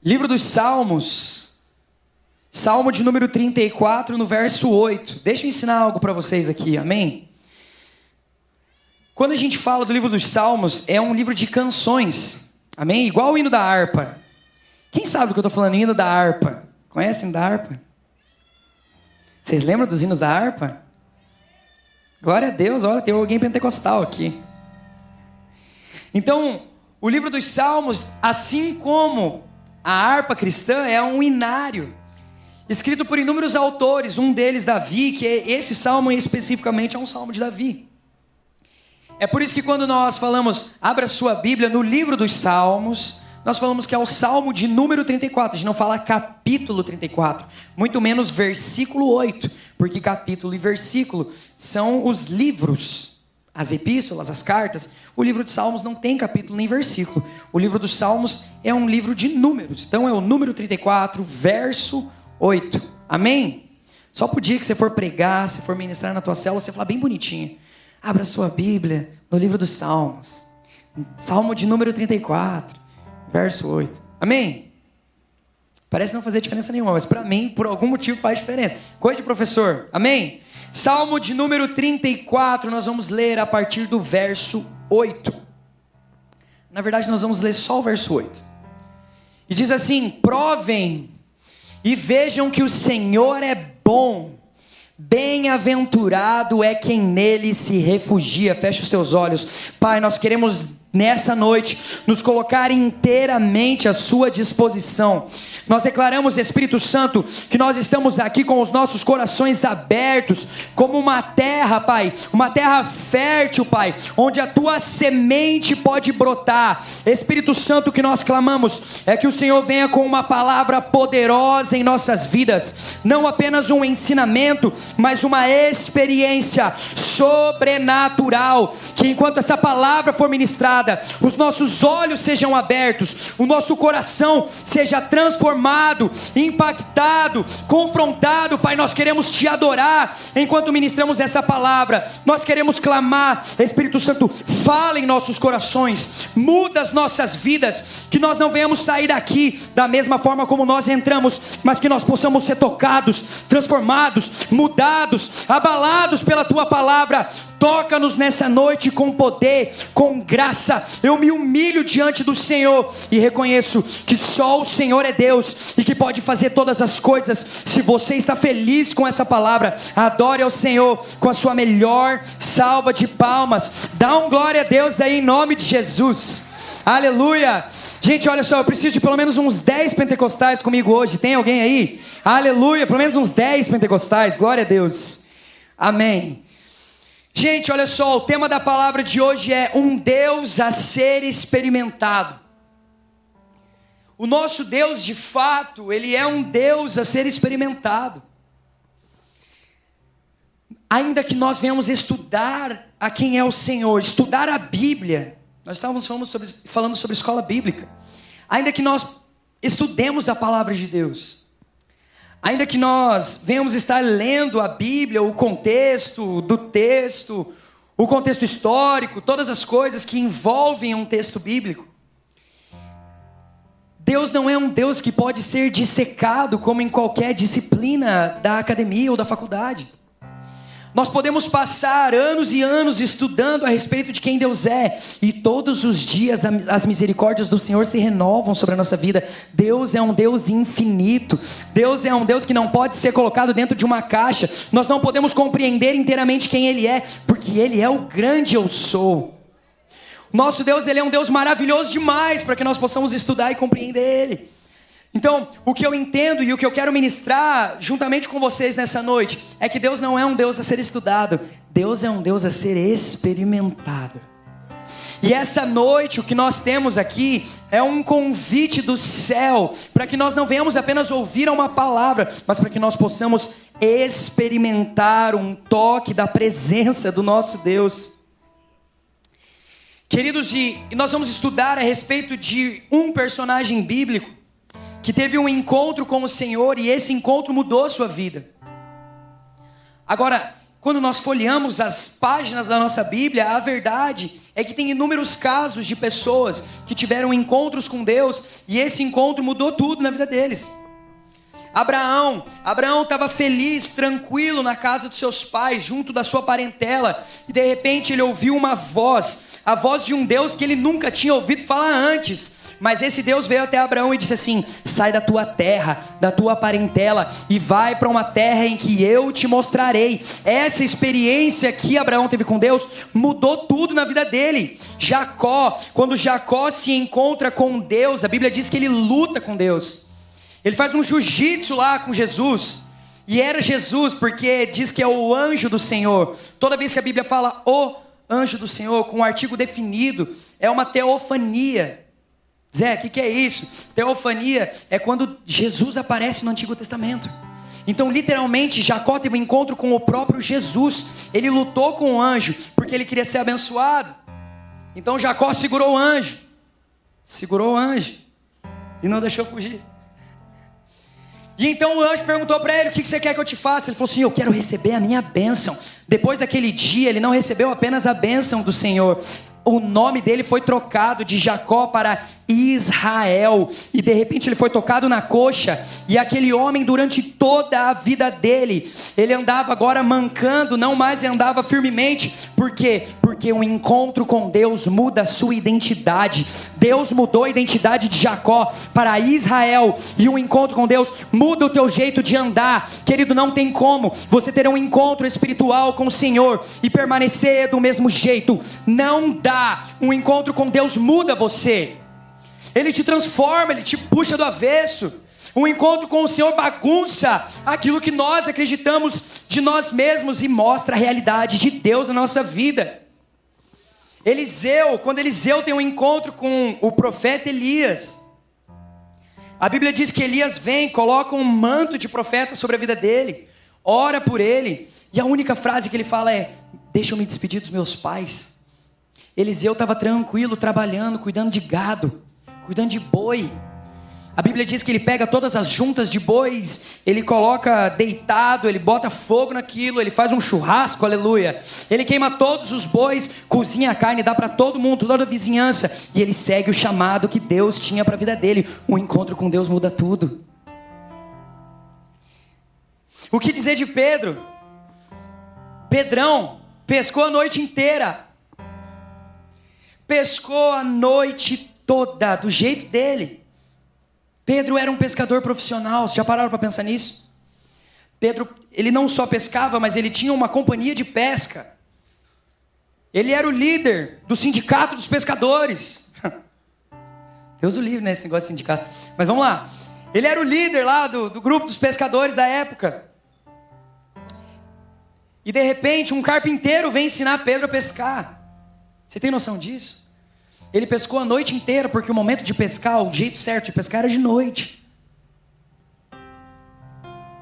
Livro dos Salmos, Salmo de número 34, no verso 8. Deixa eu ensinar algo para vocês aqui, amém? Quando a gente fala do livro dos Salmos, é um livro de canções, amém? Igual o hino da harpa. Quem sabe do que eu estou falando, hino da harpa? Conhece o hino da harpa? Vocês lembram dos hinos da harpa? Glória a Deus, olha, tem alguém pentecostal aqui. Então, o livro dos Salmos, assim como a harpa cristã, é um hinário, escrito por inúmeros autores, um deles Davi, que esse salmo especificamente é um salmo de Davi. É por isso que quando nós falamos, abra sua Bíblia no livro dos Salmos, nós falamos que é o salmo de número 34, a gente não fala capítulo 34, muito menos versículo 8, porque capítulo e versículo são os livros, as epístolas, as cartas. O livro de Salmos não tem capítulo nem versículo. O livro dos Salmos é um livro de números. Então é o número 34, verso 8. Amém? Só pro dia que você for pregar, se for ministrar na tua célula, você falar bem bonitinho. Abra sua Bíblia no livro dos Salmos. Salmo de número 34, verso 8. Amém? Parece não fazer diferença nenhuma, mas para mim, por algum motivo, faz diferença. Coisa de professor. Amém? Salmo de número 34, nós vamos ler a partir do verso 8. Na verdade, nós vamos ler só o verso 8. E diz assim: provem e vejam que o Senhor é bom. Bem-aventurado é quem nele se refugia. Feche os seus olhos. Pai, nós queremos nessa noite nos colocar inteiramente à sua disposição. Nós declaramos, Espírito Santo, que nós estamos aqui com os nossos corações abertos, como uma terra, Pai, uma terra fértil, Pai, onde a tua semente pode brotar. Espírito Santo, o que nós clamamos é que o Senhor venha com uma palavra poderosa em nossas vidas, não apenas um ensinamento, mas uma experiência sobrenatural, que enquanto essa palavra for ministrada, os nossos olhos sejam abertos, o nosso coração seja transformado, impactado, confrontado. Pai, nós queremos te adorar enquanto ministramos essa palavra. Nós queremos clamar, Espírito Santo, fala em nossos corações, muda as nossas vidas, que nós não venhamos sair daqui da mesma forma como nós entramos, mas que nós possamos ser tocados, transformados, mudados, abalados pela tua palavra. Toca-nos nessa noite com poder, com graça. Eu me humilho diante do Senhor e reconheço que só o Senhor é Deus e que pode fazer todas as coisas. Se você está feliz com essa palavra, adore ao Senhor com a sua melhor salva de palmas. Dá um glória a Deus aí em nome de Jesus. Aleluia. Gente, olha só, eu preciso de pelo menos uns 10 pentecostais comigo hoje. Tem alguém aí? Aleluia, pelo menos uns 10 pentecostais. Glória a Deus. Amém. Gente, olha só, o tema da palavra de hoje é um Deus a ser experimentado. O nosso Deus, de fato, ele é um Deus a ser experimentado. Ainda que nós venhamos estudar a quem é o Senhor, estudar a Bíblia, nós estávamos falando sobre escola bíblica. Ainda que nós estudemos a palavra de Deus, ainda que nós venhamos estar lendo a Bíblia, o contexto do texto, o contexto histórico, todas as coisas que envolvem um texto bíblico, Deus não é um Deus que pode ser dissecado como em qualquer disciplina da academia ou da faculdade. Nós podemos passar anos e anos estudando a respeito de quem Deus é, e todos os dias as misericórdias do Senhor se renovam sobre a nossa vida. Deus é um Deus infinito. Deus é um Deus que não pode ser colocado dentro de uma caixa. Nós não podemos compreender inteiramente quem Ele é, porque Ele é o grande eu sou. Nosso Deus, Ele é um Deus maravilhoso demais para que nós possamos estudar e compreender Ele. Então, o que eu entendo e o que eu quero ministrar juntamente com vocês nessa noite é que Deus não é um Deus a ser estudado, Deus é um Deus a ser experimentado. E essa noite o que nós temos aqui é um convite do céu para que nós não venhamos apenas ouvir uma palavra, mas para que nós possamos experimentar um toque da presença do nosso Deus. Queridos, nós vamos estudar a respeito de um personagem bíblico que teve um encontro com o Senhor e esse encontro mudou a sua vida. Agora, quando nós folheamos as páginas da nossa Bíblia, a verdade é que tem inúmeros casos de pessoas que tiveram encontros com Deus e esse encontro mudou tudo na vida deles. Abraão estava feliz, tranquilo na casa dos seus pais, junto da sua parentela, e de repente ele ouviu uma voz, a voz de um Deus que ele nunca tinha ouvido falar antes. Mas esse Deus veio até Abraão e disse assim: sai da tua terra, da tua parentela, e vai para uma terra em que eu te mostrarei. Essa experiência que Abraão teve com Deus mudou tudo na vida dele. Quando Jacó se encontra com Deus, a Bíblia diz que ele luta com Deus. Ele faz um jiu-jitsu lá com Jesus. E era Jesus, porque diz que é o anjo do Senhor. Toda vez que a Bíblia fala o anjo do Senhor, com um artigo definido, é uma teofania. Zé, o que é isso? Teofania é quando Jesus aparece no Antigo Testamento. Então, literalmente, Jacó teve um encontro com o próprio Jesus. Ele lutou com o anjo, porque ele queria ser abençoado. Então, Jacó segurou o anjo. E não deixou fugir. E então o anjo perguntou para ele: o que você quer que eu te faça? Ele falou assim: eu quero receber a minha bênção. Depois daquele dia, ele não recebeu apenas a bênção do Senhor. O nome dele foi trocado de Jacó para Israel. E de repente ele foi tocado na coxa. E aquele homem, durante toda a vida dele, ele andava agora mancando, não mais andava firmemente. Por quê? Porque um encontro com Deus muda a sua identidade. Deus mudou a identidade de Jacó para Israel. E um encontro com Deus muda o teu jeito de andar. Querido, não tem como você ter um encontro espiritual com o Senhor e permanecer do mesmo jeito. Não dá. Um encontro com Deus muda você. Ele te transforma, ele te puxa do avesso. Um encontro com o Senhor bagunça aquilo que nós acreditamos de nós mesmos e mostra a realidade de Deus na nossa vida. Quando Eliseu tem um encontro com o profeta Elias, a Bíblia diz que Elias vem, coloca um manto de profeta sobre a vida dele, ora por ele, e a única frase que ele fala é: deixa eu me despedir dos meus pais. Eliseu estava tranquilo, trabalhando, cuidando de gado, cuidando de boi. A Bíblia diz que ele pega todas as juntas de bois, ele coloca deitado, ele bota fogo naquilo, ele faz um churrasco, aleluia. Ele queima todos os bois, cozinha a carne, dá para todo mundo, toda a vizinhança. E ele segue o chamado que Deus tinha para a vida dele. O encontro com Deus muda tudo. O que dizer de Pedro? Pedrão pescou a noite inteira. Pescou a noite toda, do jeito dele. Pedro era um pescador profissional. Vocês já pararam para pensar nisso? Pedro, ele não só pescava, mas ele tinha uma companhia de pesca. Ele era o líder do sindicato dos pescadores. Deus o livre, né, esse negócio de sindicato. Mas vamos lá. Ele era o líder lá do grupo dos pescadores da época. E de repente um carpinteiro vem ensinar Pedro a pescar. Você tem noção disso? Ele pescou a noite inteira, porque o momento de pescar, o jeito certo de pescar era de noite,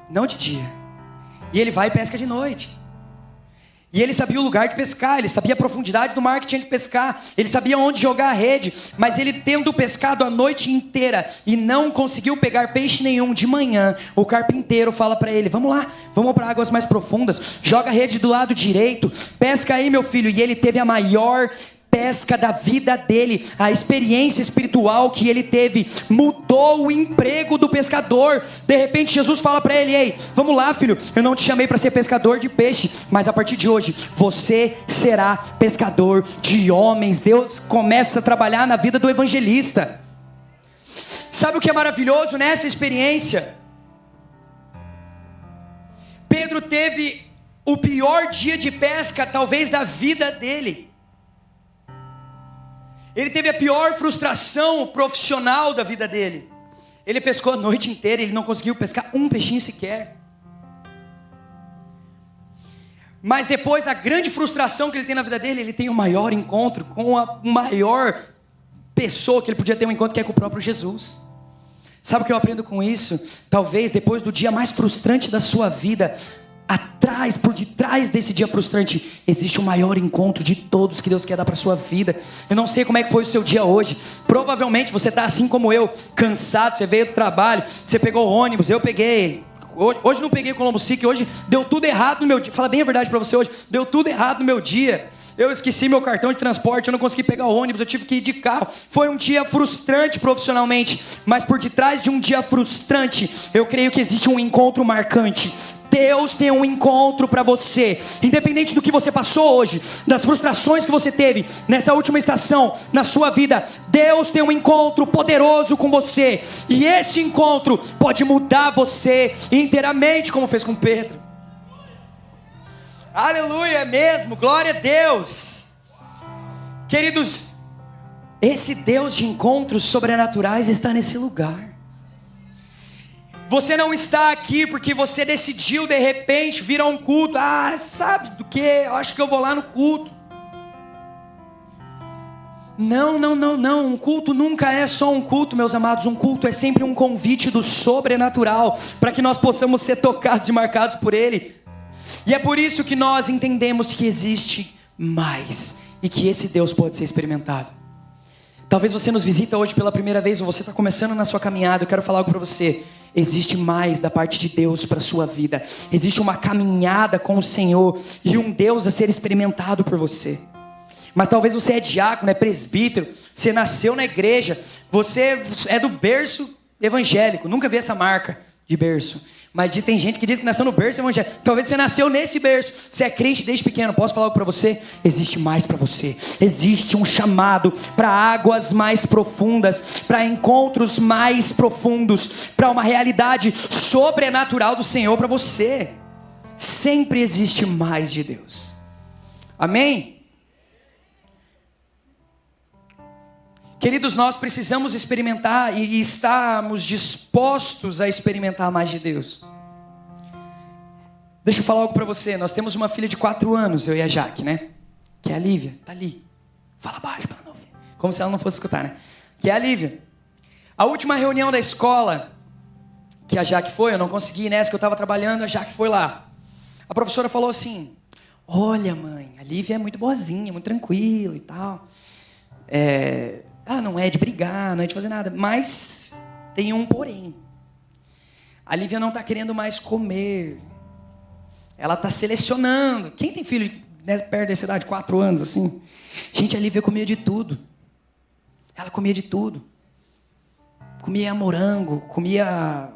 não de dia. E ele vai e pesca de noite. E ele sabia o lugar de pescar, ele sabia a profundidade do mar que tinha que pescar, ele sabia onde jogar a rede. Mas ele, tendo pescado a noite inteira e não conseguiu pegar peixe nenhum, de manhã o carpinteiro fala para ele: vamos lá, vamos para águas mais profundas, joga a rede do lado direito, pesca aí, meu filho. E ele teve a maior pesca da vida dele. A experiência espiritual que ele teve mudou o emprego do pescador. De repente Jesus fala para ele: ei, vamos lá, filho, eu não te chamei para ser pescador de peixe, mas a partir de hoje você será pescador de homens. Deus começa a trabalhar na vida do evangelista. Sabe o que é maravilhoso nessa experiência? Pedro teve o pior dia de pesca talvez da vida dele. Ele teve a pior frustração profissional da vida dele. Ele pescou a noite inteira, ele não conseguiu pescar um peixinho sequer. Mas depois da grande frustração que ele tem na vida dele, ele tem o maior encontro com a maior pessoa que ele podia ter um encontro, que é com o próprio Jesus. Sabe o que eu aprendo com isso? Talvez depois do dia mais frustrante da sua vida, por detrás desse dia frustrante, existe o maior encontro de todos que Deus quer dar para a sua vida. Eu não sei como é que foi o seu dia hoje. Provavelmente você está assim como eu, cansado. Você veio do trabalho, você pegou o ônibus, eu peguei. Hoje não peguei o Colombo Sick, hoje deu tudo errado no meu dia. Fala bem a verdade para você hoje. Deu tudo errado no meu dia. eu esqueci meu cartão de transporte, eu não consegui pegar o ônibus, eu tive que ir de carro. Foi um dia frustrante profissionalmente, mas por detrás de um dia frustrante, eu creio que existe um encontro marcante. Deus tem um encontro para você, independente do que você passou hoje, das frustrações que você teve nessa última estação na sua vida. Deus tem um encontro poderoso com você, e esse encontro pode mudar você inteiramente, como fez com Pedro. Aleluia, é mesmo, glória a Deus. Queridos, esse Deus de encontros sobrenaturais está nesse lugar. Você não está aqui porque você decidiu de repente vir a um culto. Sabe do que? Eu acho que eu vou lá no culto. Não. Um culto nunca é só um culto, meus amados. Um culto é sempre um convite do sobrenatural, para que nós possamos ser tocados e marcados por Ele. E é por isso que nós entendemos que existe mais, e que esse Deus pode ser experimentado. Talvez você nos visita hoje pela primeira vez, ou você está começando na sua caminhada. Eu quero falar algo para você. Existe mais da parte de Deus para a sua vida. Existe uma caminhada com o Senhor, e um Deus a ser experimentado por você. Mas talvez você é diácono, é presbítero, você nasceu na igreja, você é do berço evangélico. Nunca vi essa marca de berço. Mas tem gente que diz que nasceu no berço evangélico. Talvez você nasceu nesse berço. Você é crente desde pequeno. Posso falar algo para você? Existe mais para você. Existe um chamado para águas mais profundas, para encontros mais profundos, para uma realidade sobrenatural do Senhor para você. Sempre existe mais de Deus. Amém? Queridos, nós precisamos experimentar e estarmos dispostos a experimentar mais de Deus. Deixa eu falar algo para você. Nós temos uma filha de 4 anos, eu e a Jaque, né? Que é a Lívia, tá ali. Fala baixo para ela não ouvir. Como se ela não fosse escutar, né? Que é a Lívia. A última reunião da escola que a Jaque foi, eu não consegui, nessa que eu estava trabalhando, a Jaque foi lá. A professora falou assim: olha, mãe, a Lívia é muito boazinha, muito tranquila e tal. Não é de brigar, não é de fazer nada. Mas tem um porém. A Lívia não está querendo mais comer. Ela está selecionando. Quem tem filho perto dessa idade, 4 anos, assim? Gente, a Lívia comia de tudo. Ela comia de tudo. Comia morango, comia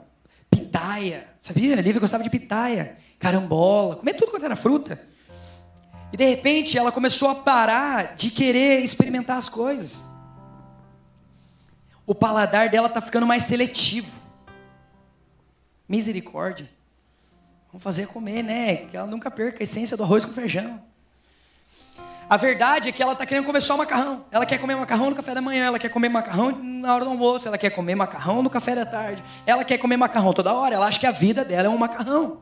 pitaia. Sabia? A Lívia gostava de pitaia, carambola, comia tudo quanto era fruta. E de repente ela começou a parar de querer experimentar as coisas. O paladar dela está ficando mais seletivo. Misericórdia. Vamos fazer comer, né? Que ela nunca perca a essência do arroz com feijão. A verdade é que ela está querendo comer só macarrão. Ela quer comer macarrão no café da manhã. Ela quer comer macarrão na hora do almoço. Ela quer comer macarrão no café da tarde. Ela quer comer macarrão toda hora. Ela acha que a vida dela é um macarrão.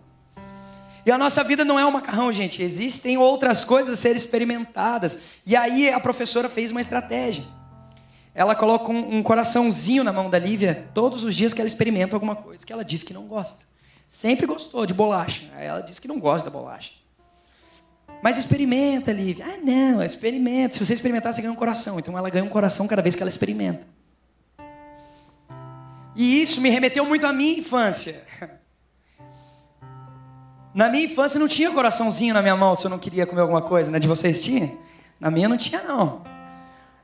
E a nossa vida não é um macarrão, gente. Existem outras coisas a serem experimentadas. E aí a professora fez uma estratégia. Ela coloca um coraçãozinho na mão da Lívia todos os dias que ela experimenta alguma coisa que ela diz que não gosta. Sempre gostou de bolacha. Aí ela diz que não gosta da bolacha. Mas experimenta, Lívia. Não, experimenta. Se você experimentar, você ganha um coração. Então ela ganha um coração cada vez que ela experimenta. E isso me remeteu muito à minha infância. Na minha infância não tinha coraçãozinho na minha mão se eu não queria comer alguma coisa, né? De vocês tinha? Na minha não tinha, não.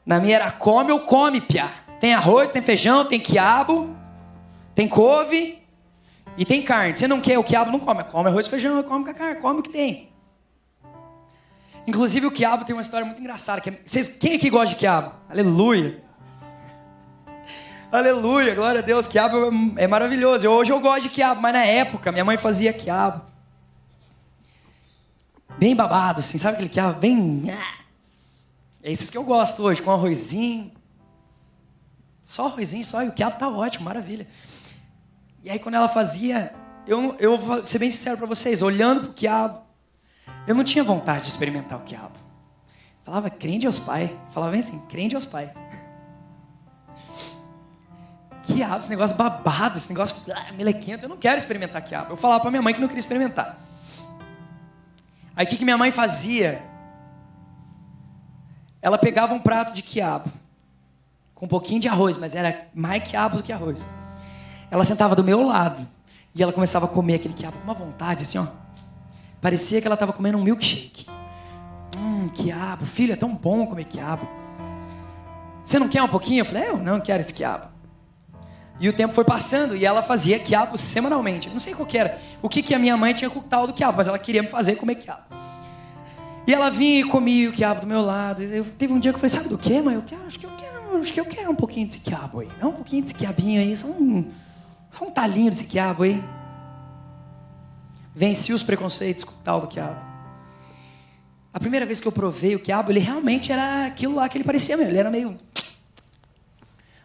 Na minha era come ou come, piá. Tem arroz, tem feijão, tem quiabo, tem couve e tem carne. Você não quer o quiabo, não come. Come arroz e feijão, come com a carne, come o que tem. Inclusive o quiabo tem uma história muito engraçada. Quem aqui gosta de quiabo? Aleluia. Aleluia, glória a Deus. Quiabo é maravilhoso. Hoje eu gosto de quiabo, mas na época minha mãe fazia quiabo. Bem babado, assim, sabe aquele quiabo bem... É esses que eu gosto hoje, com arrozinho. Só arrozinho, só, e o quiabo tá ótimo, maravilha. E aí quando ela fazia, eu vou ser bem sincero para vocês, olhando pro quiabo, eu não tinha vontade de experimentar o quiabo. Falava, crente aos pais. Falava bem assim, crente aos pais. Quiabo, esse negócio babado, esse negócio melequento, eu não quero experimentar quiabo. Eu falava para minha mãe que não queria experimentar. Aí o que minha mãe fazia? Ela pegava um prato de quiabo, com um pouquinho de arroz, mas era mais quiabo do que arroz. Ela sentava do meu lado, e ela começava a comer aquele quiabo com uma vontade, assim, ó. Parecia que ela estava comendo um milkshake. Quiabo, filho, é tão bom comer quiabo. Você não quer um pouquinho? Eu falei, eu não quero esse quiabo. E o tempo foi passando e ela fazia quiabo semanalmente. Eu não sei qual que era, o que a minha mãe tinha com o tal do quiabo, mas ela queria me fazer comer quiabo. E ela vinha e comia o quiabo do meu lado. Teve um dia que eu falei, sabe do que, mãe? Acho que eu quero um pouquinho desse quiabo aí. Não, um pouquinho desse quiabinho aí, só um talinho desse quiabo aí. Venci os preconceitos com o tal do quiabo. A primeira vez que eu provei o quiabo, ele realmente era aquilo lá que ele parecia mesmo. Ele era meio...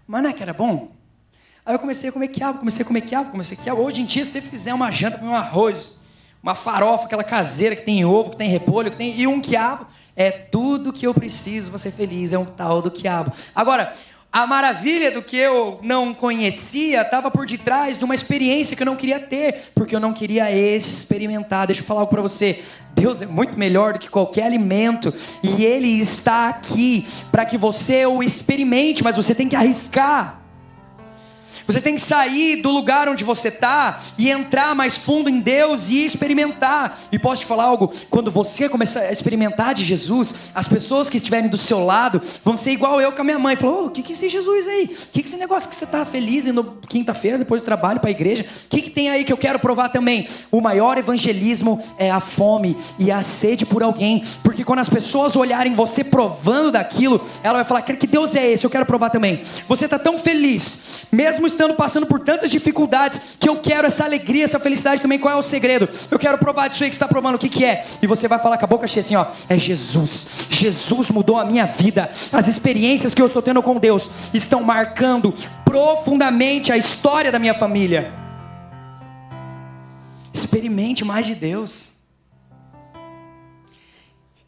Mas não é que era bom? Aí eu comecei a comer quiabo. Hoje em dia, se você fizer uma janta com um arroz, uma farofa, aquela caseira que tem ovo, que tem repolho, e um quiabo, é tudo que eu preciso para ser feliz, é um tal do quiabo. Agora, a maravilha do que eu não conhecia estava por detrás de uma experiência que eu não queria ter, porque eu não queria experimentar. Deixa eu falar algo para você. Deus é muito melhor do que qualquer alimento, e Ele está aqui para que você o experimente, mas você tem que arriscar. Você tem que sair do lugar onde você está e entrar mais fundo em Deus e experimentar. E posso te falar algo? Quando você começar a experimentar de Jesus, as pessoas que estiverem do seu lado vão ser igual eu com a minha mãe. Falou, o que é esse Jesus aí? O que é esse negócio que você está feliz indo quinta-feira depois do trabalho para a igreja? O que tem aí que eu quero provar também? O maior evangelismo é a fome e a sede por alguém. Porque quando as pessoas olharem você provando daquilo, ela vai falar, que Deus é esse? Eu quero provar também. Você está tão feliz, mesmo estando passando por tantas dificuldades, que eu quero essa alegria, essa felicidade também. Qual é o segredo? Eu quero provar disso aí que você está provando. O que é? E você vai falar com a boca cheia assim, ó, é Jesus. Jesus mudou a minha vida. As experiências que eu estou tendo com Deus estão marcando profundamente a história da minha família. Experimente mais de Deus.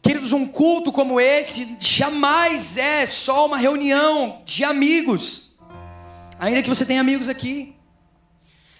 Queridos, um culto como esse jamais é só uma reunião de amigos. Ainda que você tenha amigos aqui.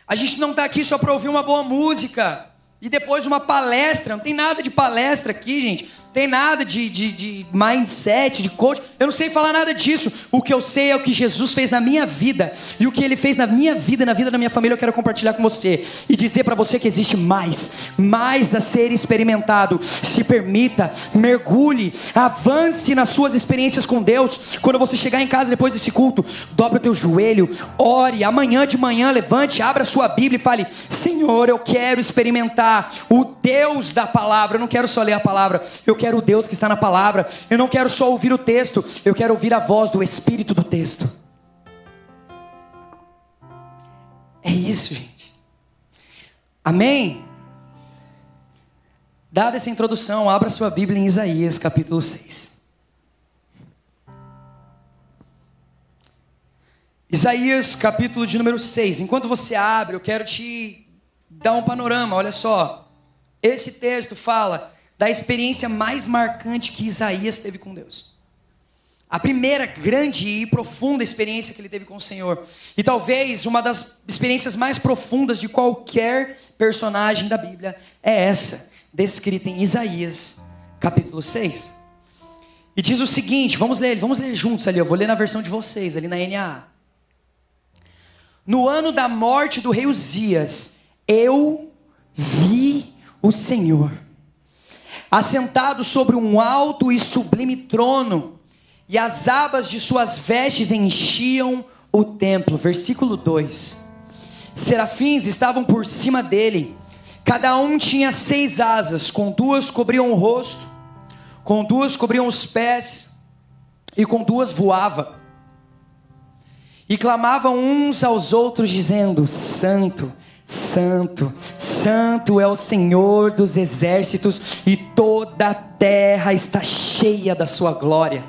A gente não está aqui só para ouvir uma boa música e depois uma palestra. Não tem nada de palestra aqui, gente. Não tem nada de mindset, de coach. Eu não sei falar nada disso. O que eu sei é o que Jesus fez na minha vida. E o que Ele fez na minha vida e na vida da minha família, eu quero compartilhar com você. E dizer para você que existe mais a ser experimentado. Se permita, mergulhe, avance nas suas experiências com Deus. Quando você chegar em casa depois desse culto, dobre o teu joelho, ore. Amanhã de manhã, levante, abra a sua Bíblia e fale, Senhor, eu quero experimentar o Deus da palavra. Eu não quero só ler a palavra, eu quero o Deus que está na palavra. Eu não quero só ouvir o texto, eu quero ouvir a voz do Espírito do texto. É isso, gente. Amém? Dada essa introdução, abra sua Bíblia em Isaías capítulo 6. Isaías capítulo de número 6. Enquanto você abre, eu quero te dar um panorama. Olha só, esse texto fala da experiência mais marcante que Isaías teve com Deus. A primeira grande e profunda experiência que ele teve com o Senhor. E talvez uma das experiências mais profundas de qualquer personagem da Bíblia é essa, descrita em Isaías capítulo 6. E diz o seguinte, vamos ler juntos ali, eu vou ler na versão de vocês, ali na NAA. No ano da morte do rei Uzias, eu vi o Senhor assentado sobre um alto e sublime trono, e as abas de suas vestes enchiam o templo. Versículo 2. Serafins estavam por cima dele, cada um tinha 6 asas, com 2 cobriam o rosto, com 2 cobriam os pés, e com 2 voava. E clamavam uns aos outros dizendo, Santo, Santo, Santo é o Senhor dos exércitos, e toda a terra está cheia da sua glória.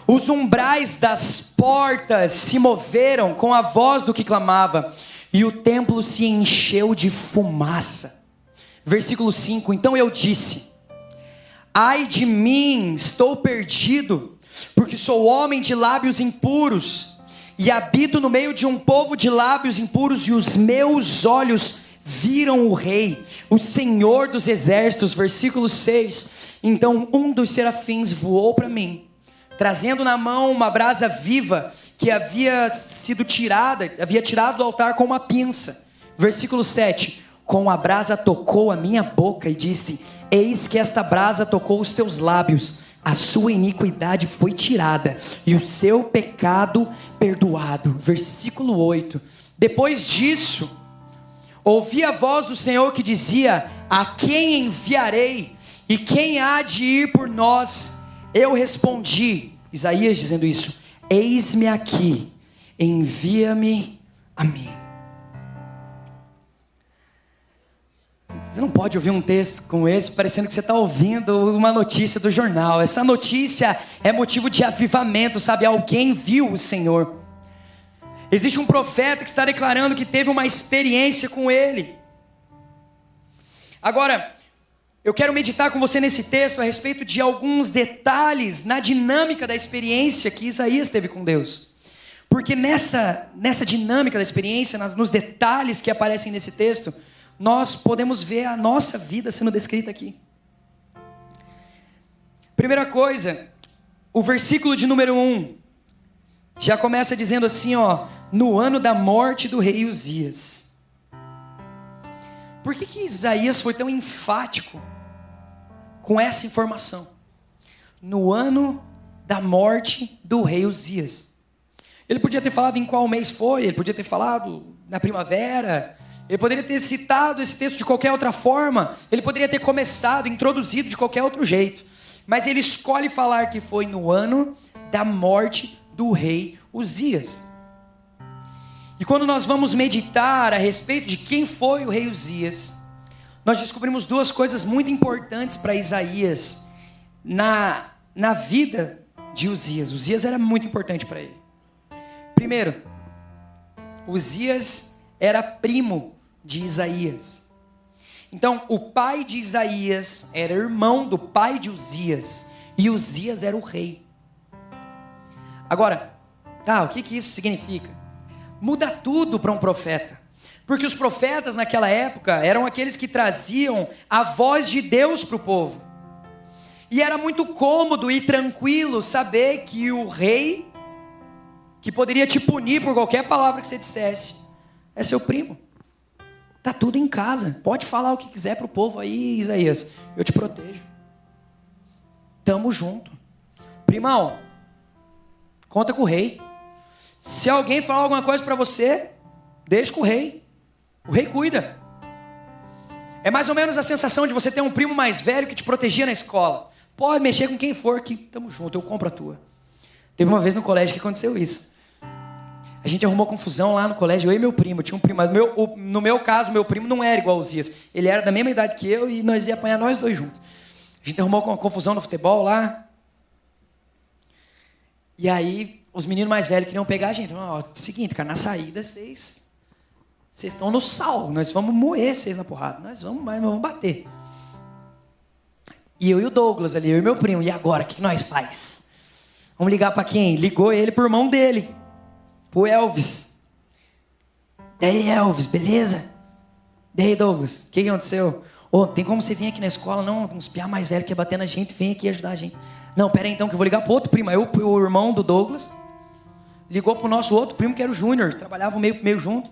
Os umbrais das portas se moveram com a voz do que clamava, e o templo se encheu de fumaça. Versículo 5, então eu disse, ai de mim, estou perdido, porque sou homem de lábios impuros, e habito no meio de um povo de lábios impuros, e os meus olhos viram o rei, o Senhor dos exércitos. Versículo 6, então um dos serafins voou para mim, trazendo na mão uma brasa viva, que havia tirado do altar com uma pinça. Versículo 7, com a brasa tocou a minha boca e disse: eis que esta brasa tocou os teus lábios, a sua iniquidade foi tirada e o seu pecado perdoado. Versículo 8. Depois disso, ouvi a voz do Senhor que dizia: a quem enviarei? E quem há de ir por nós? Eu respondi, Isaías dizendo isso: eis-me aqui, envia-me a mim. Você não pode ouvir um texto como esse parecendo que você está ouvindo uma notícia do jornal. Essa notícia é motivo de avivamento, sabe? Alguém viu o Senhor. Existe um profeta que está declarando que teve uma experiência com Ele. Agora, eu quero meditar com você nesse texto a respeito de alguns detalhes na dinâmica da experiência que Isaías teve com Deus. Porque nessa dinâmica da experiência, nos detalhes que aparecem nesse texto, nós podemos ver a nossa vida sendo descrita aqui. Primeira coisa, o versículo de número 1 já começa dizendo assim, ó: no ano da morte do rei Uzias. Por que Isaías foi tão enfático com essa informação? No ano da morte do rei Uzias. Ele podia ter falado em qual mês foi, ele podia ter falado na primavera, ele poderia ter citado esse texto de qualquer outra forma, ele poderia ter começado, introduzido de qualquer outro jeito, mas ele escolhe falar que foi no ano da morte do rei Uzias. E quando nós vamos meditar a respeito de quem foi o rei Uzias, nós descobrimos duas coisas muito importantes para Isaías na vida de Uzias. Uzias era muito importante para ele. Primeiro, Uzias era primo de Isaías. Então, o pai de Isaías era irmão do pai de Uzias, e Uzias era o rei. Agora, o que isso significa? Muda tudo para um profeta, porque os profetas naquela época eram aqueles que traziam a voz de Deus para o povo, e era muito cômodo e tranquilo saber que o rei, que poderia te punir por qualquer palavra que você dissesse, é seu primo. Tá tudo em casa, pode falar o que quiser para o povo aí, Isaías, eu te protejo, tamo junto. Primão, conta com o rei. Se alguém falar alguma coisa para você, deixa com o rei cuida. É mais ou menos a sensação de você ter um primo mais velho que te protegia na escola. Pode mexer com quem for, que tamo junto, eu compro a tua. Teve uma vez no colégio que aconteceu isso. A gente arrumou confusão lá no colégio, eu e meu primo. Eu tinha um primo, mas no meu caso, meu primo não era igual ao Uzias. Ele era da mesma idade que eu e nós ia apanhar nós dois juntos. A gente arrumou uma confusão no futebol lá. E aí, os meninos mais velhos queriam pegar a gente. Ó, seguinte, cara, na saída vocês estão no sal. Nós vamos moer vocês na porrada. Nós vamos bater. E eu e o Douglas ali, eu e meu primo. E agora, o que nós faz? Vamos ligar para quem? Ligou ele pro irmão dele, pro Elvis. E aí, Elvis, beleza? E aí, Douglas, o que aconteceu? Tem como você vir aqui na escola? Não, uns piá mais velho que ia bater na gente, vem aqui ajudar a gente. Não, pera aí então que eu vou ligar pro outro primo. Aí o irmão do Douglas ligou pro nosso outro primo, que era o Júnior, trabalhavam meio junto.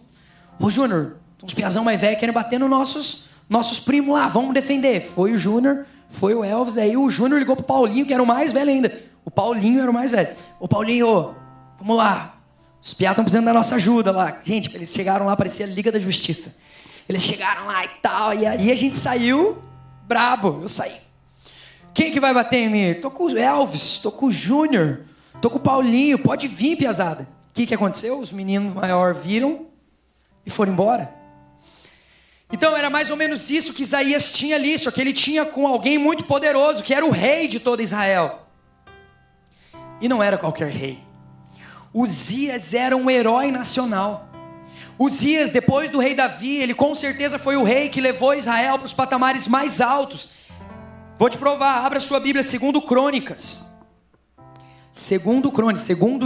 Ô Júnior, uns piazão mais velho querem bater nos nossos primos lá, vamos defender. Foi o Júnior, foi o Elvis, aí o Júnior ligou pro Paulinho, que era o mais velho ainda. O Paulinho era o mais velho. Ô Paulinho, vamos lá. Os piá estão precisando da nossa ajuda lá. Gente, eles chegaram lá, parecia a Liga da Justiça. Eles chegaram lá e tal, e aí a gente saiu brabo, eu saí. Quem que vai bater em mim? Tô com o Elvis, tô com o Júnior, tô com o Paulinho, pode vir, piazada. O que aconteceu? Os meninos maiores viram e foram embora. Então era mais ou menos isso que Isaías tinha ali, só que ele tinha com alguém muito poderoso, que era o rei de todo Israel. E não era qualquer rei. Uzias era um herói nacional. Uzias, depois do rei Davi, ele com certeza foi o rei que levou Israel para os patamares mais altos. Vou te provar, abra sua Bíblia, segundo Crônicas. Segundo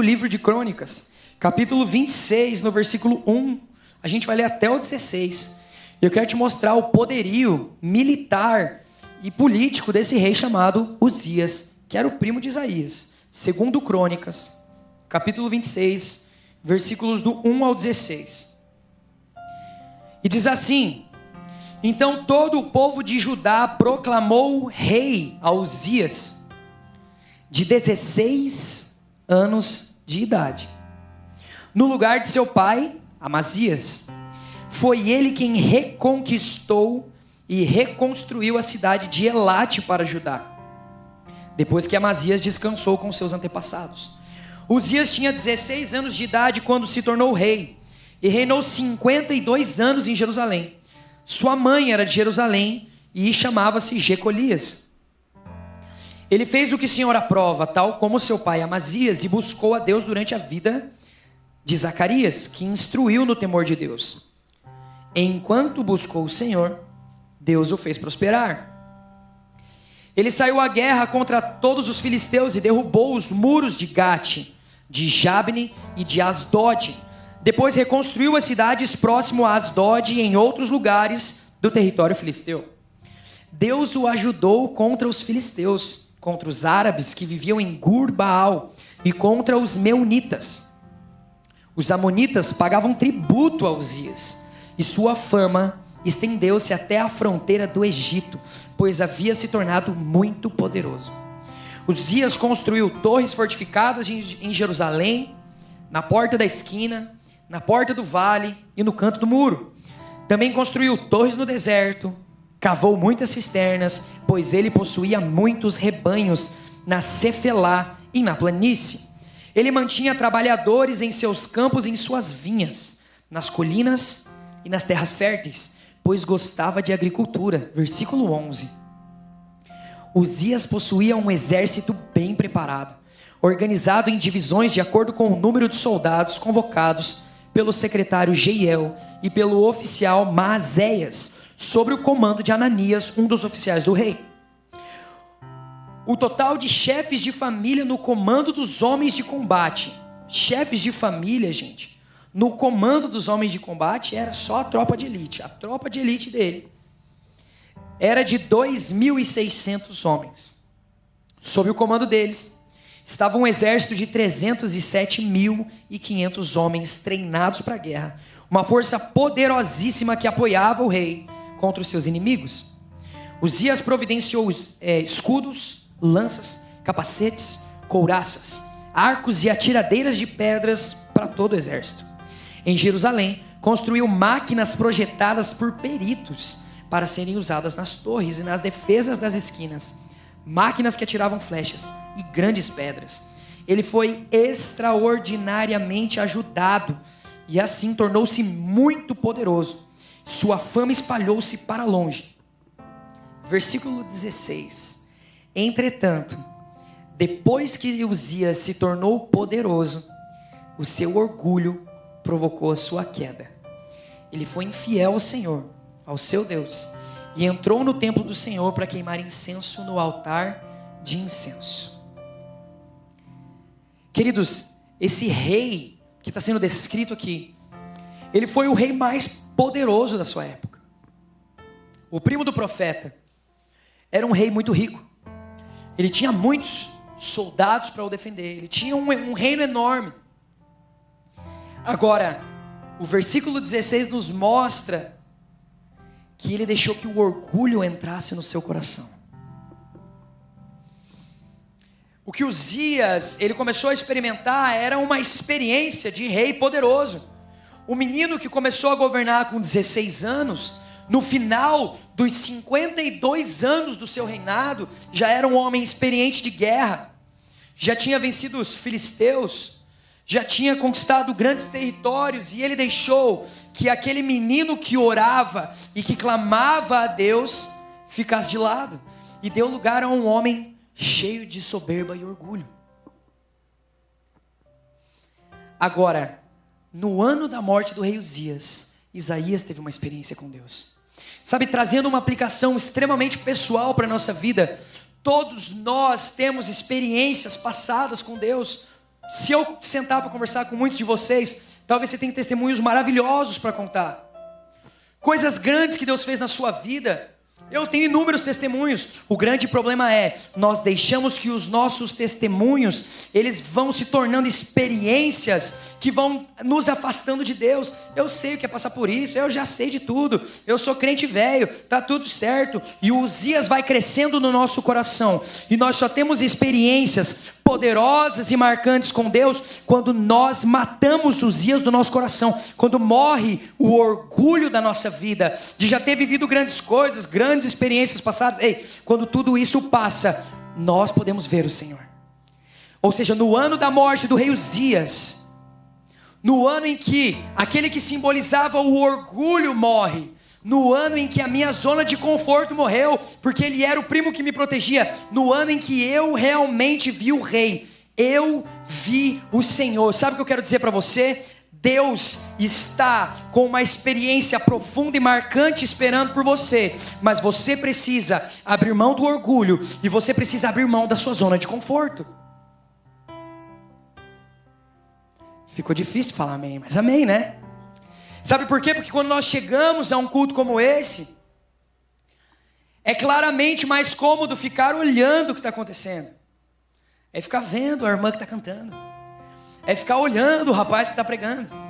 livro de Crônicas, capítulo 26, no versículo 1. A gente vai ler até o 16. Eu quero te mostrar o poderio militar e político desse rei chamado Uzias, que era o primo de Isaías. Segundo Crônicas, capítulo 26, versículos do 1 ao 16. E diz assim: Então todo o povo de Judá proclamou rei a Uzias, de 16 anos de idade, no lugar de seu pai, Amazias. Foi ele quem reconquistou e reconstruiu a cidade de Elate para Judá, depois que Amazias descansou com seus antepassados. Uzias tinha 16 anos de idade quando se tornou rei, e reinou 52 anos em Jerusalém. Sua mãe era de Jerusalém e chamava-se Jecolias. Ele fez o que o Senhor aprova, tal como seu pai Amazias, e buscou a Deus durante a vida de Zacarias, que instruiu no temor de Deus. Enquanto buscou o Senhor, Deus o fez prosperar. Ele saiu à guerra contra todos os filisteus e derrubou os muros de Gate, de Jabne e de Asdod. Depois reconstruiu as cidades próximo a Asdod e em outros lugares do território filisteu. Deus o ajudou contra os filisteus, contra os árabes que viviam em Gur-Baal e contra os meunitas. Os amonitas pagavam tributo a Uzias, e sua fama estendeu-se até a fronteira do Egito, pois havia se tornado muito poderoso. Uzias construiu torres fortificadas em Jerusalém, na porta da esquina, na porta do vale e no canto do muro. Também construiu torres no deserto, cavou muitas cisternas, pois ele possuía muitos rebanhos na Cefelá e na planície. Ele mantinha trabalhadores em seus campos e em suas vinhas, nas colinas e nas terras férteis, pois gostava de agricultura. Versículo 11. Uzias possuía um exército bem preparado, organizado em divisões de acordo com o número de soldados convocados pelo secretário Jeiel e pelo oficial Maazéias, sob o comando de Ananias, um dos oficiais do rei. O total de chefes de família no comando dos homens de combate. Chefes de família, gente, no comando dos homens de combate era só a tropa de elite. A tropa de elite dele era de 2.600 homens. Sob o comando deles estava um exército de 307.500 homens treinados para a guerra. Uma força poderosíssima que apoiava o rei contra os seus inimigos. Uzias providenciou escudos, lanças, capacetes, couraças, arcos e atiradeiras de pedras para todo o exército. Em Jerusalém, construiu máquinas projetadas por peritos para serem usadas nas torres e nas defesas das esquinas, máquinas que atiravam flechas e grandes pedras. Ele foi extraordinariamente ajudado e assim tornou-se muito poderoso. Sua fama espalhou-se para longe. Versículo 16. Entretanto, depois que Uzias se tornou poderoso, o seu orgulho provocou a sua queda. Ele foi infiel ao Senhor, ao seu Deus, e entrou no templo do Senhor para queimar incenso no altar de incenso. Queridos, esse rei que está sendo descrito aqui, ele foi o rei mais poderoso da sua época. O primo do profeta era um rei muito rico. Ele tinha muitos soldados para o defender. Ele tinha um reino enorme. Agora, o versículo 16 nos mostra que ele deixou que o orgulho entrasse no seu coração. O que Uzias, ele começou a experimentar era uma experiência de rei poderoso. O menino que começou a governar com 16 anos, no final dos 52 anos do seu reinado, já era um homem experiente de guerra, já tinha vencido os filisteus, já tinha conquistado grandes territórios, e ele deixou que aquele menino que orava e que clamava a Deus ficasse de lado, e deu lugar a um homem cheio de soberba e orgulho. Agora, no ano da morte do rei Uzias, Isaías teve uma experiência com Deus. Sabe, trazendo uma aplicação extremamente pessoal para a nossa vida. Todos nós temos experiências passadas com Deus. Se eu sentar para conversar com muitos de vocês, talvez você tenha testemunhos maravilhosos para contar. Coisas grandes que Deus fez na sua vida. Eu tenho inúmeros testemunhos. O grande problema é, nós deixamos que os nossos testemunhos, eles vão se tornando experiências que vão nos afastando de Deus. Eu sei o que é passar por isso, eu já sei de tudo. Eu sou crente velho, tá tudo certo. E o Uzias vai crescendo no nosso coração. E nós só temos experiências poderosas e marcantes com Deus quando nós matamos os Uzias do nosso coração, quando morre o orgulho da nossa vida, de já ter vivido grandes coisas, grandes experiências passadas. Ei, quando tudo isso passa, nós podemos ver o Senhor. Ou seja, no ano da morte do rei Uzias, no ano em que aquele que simbolizava o orgulho morre, no ano em que a minha zona de conforto morreu, porque ele era o primo que me protegia, no ano em que eu realmente vi o rei, eu vi o Senhor. Sabe o que eu quero dizer para você? Deus está com uma experiência profunda e marcante esperando por você, mas você precisa abrir mão do orgulho, e você precisa abrir mão da sua zona de conforto. Ficou difícil falar amém, mas amém, né? Sabe por quê? Porque quando nós chegamos a um culto como esse, é claramente mais cômodo ficar olhando o que está acontecendo. É ficar vendo a irmã que está cantando. É ficar olhando o rapaz que está pregando.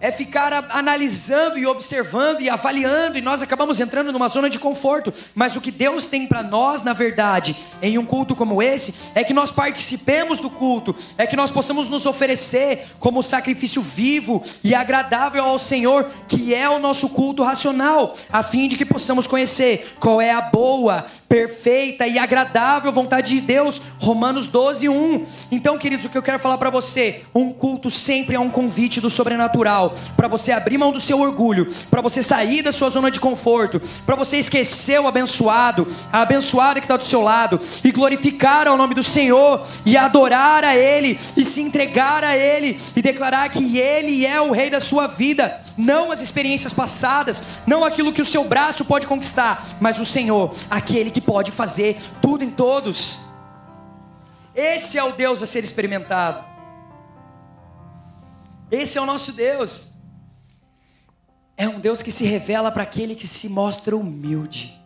É ficar analisando e observando e avaliando, e nós acabamos entrando numa zona de conforto. Mas o que Deus tem para nós, na verdade, em um culto como esse, é que nós participemos do culto, é que nós possamos nos oferecer como sacrifício vivo e agradável ao Senhor, que é o nosso culto racional, a fim de que possamos conhecer qual é a boa, perfeita e agradável vontade de Deus. Romanos 12:1. Então, queridos, o que eu quero falar para você, um culto sempre é um convite do sobrenatural, para você abrir mão do seu orgulho, para você sair da sua zona de conforto, para você esquecer o abençoado, a abençoada que está do seu lado, e glorificar ao nome do Senhor, e adorar a Ele, e se entregar a Ele, e declarar que Ele é o Rei da sua vida, não as experiências passadas, não aquilo que o seu braço pode conquistar, mas o Senhor, aquele que pode fazer tudo em todos. Esse é o Deus a ser experimentado. Esse é o nosso Deus. É um Deus que se revela para aquele que se mostra humilde.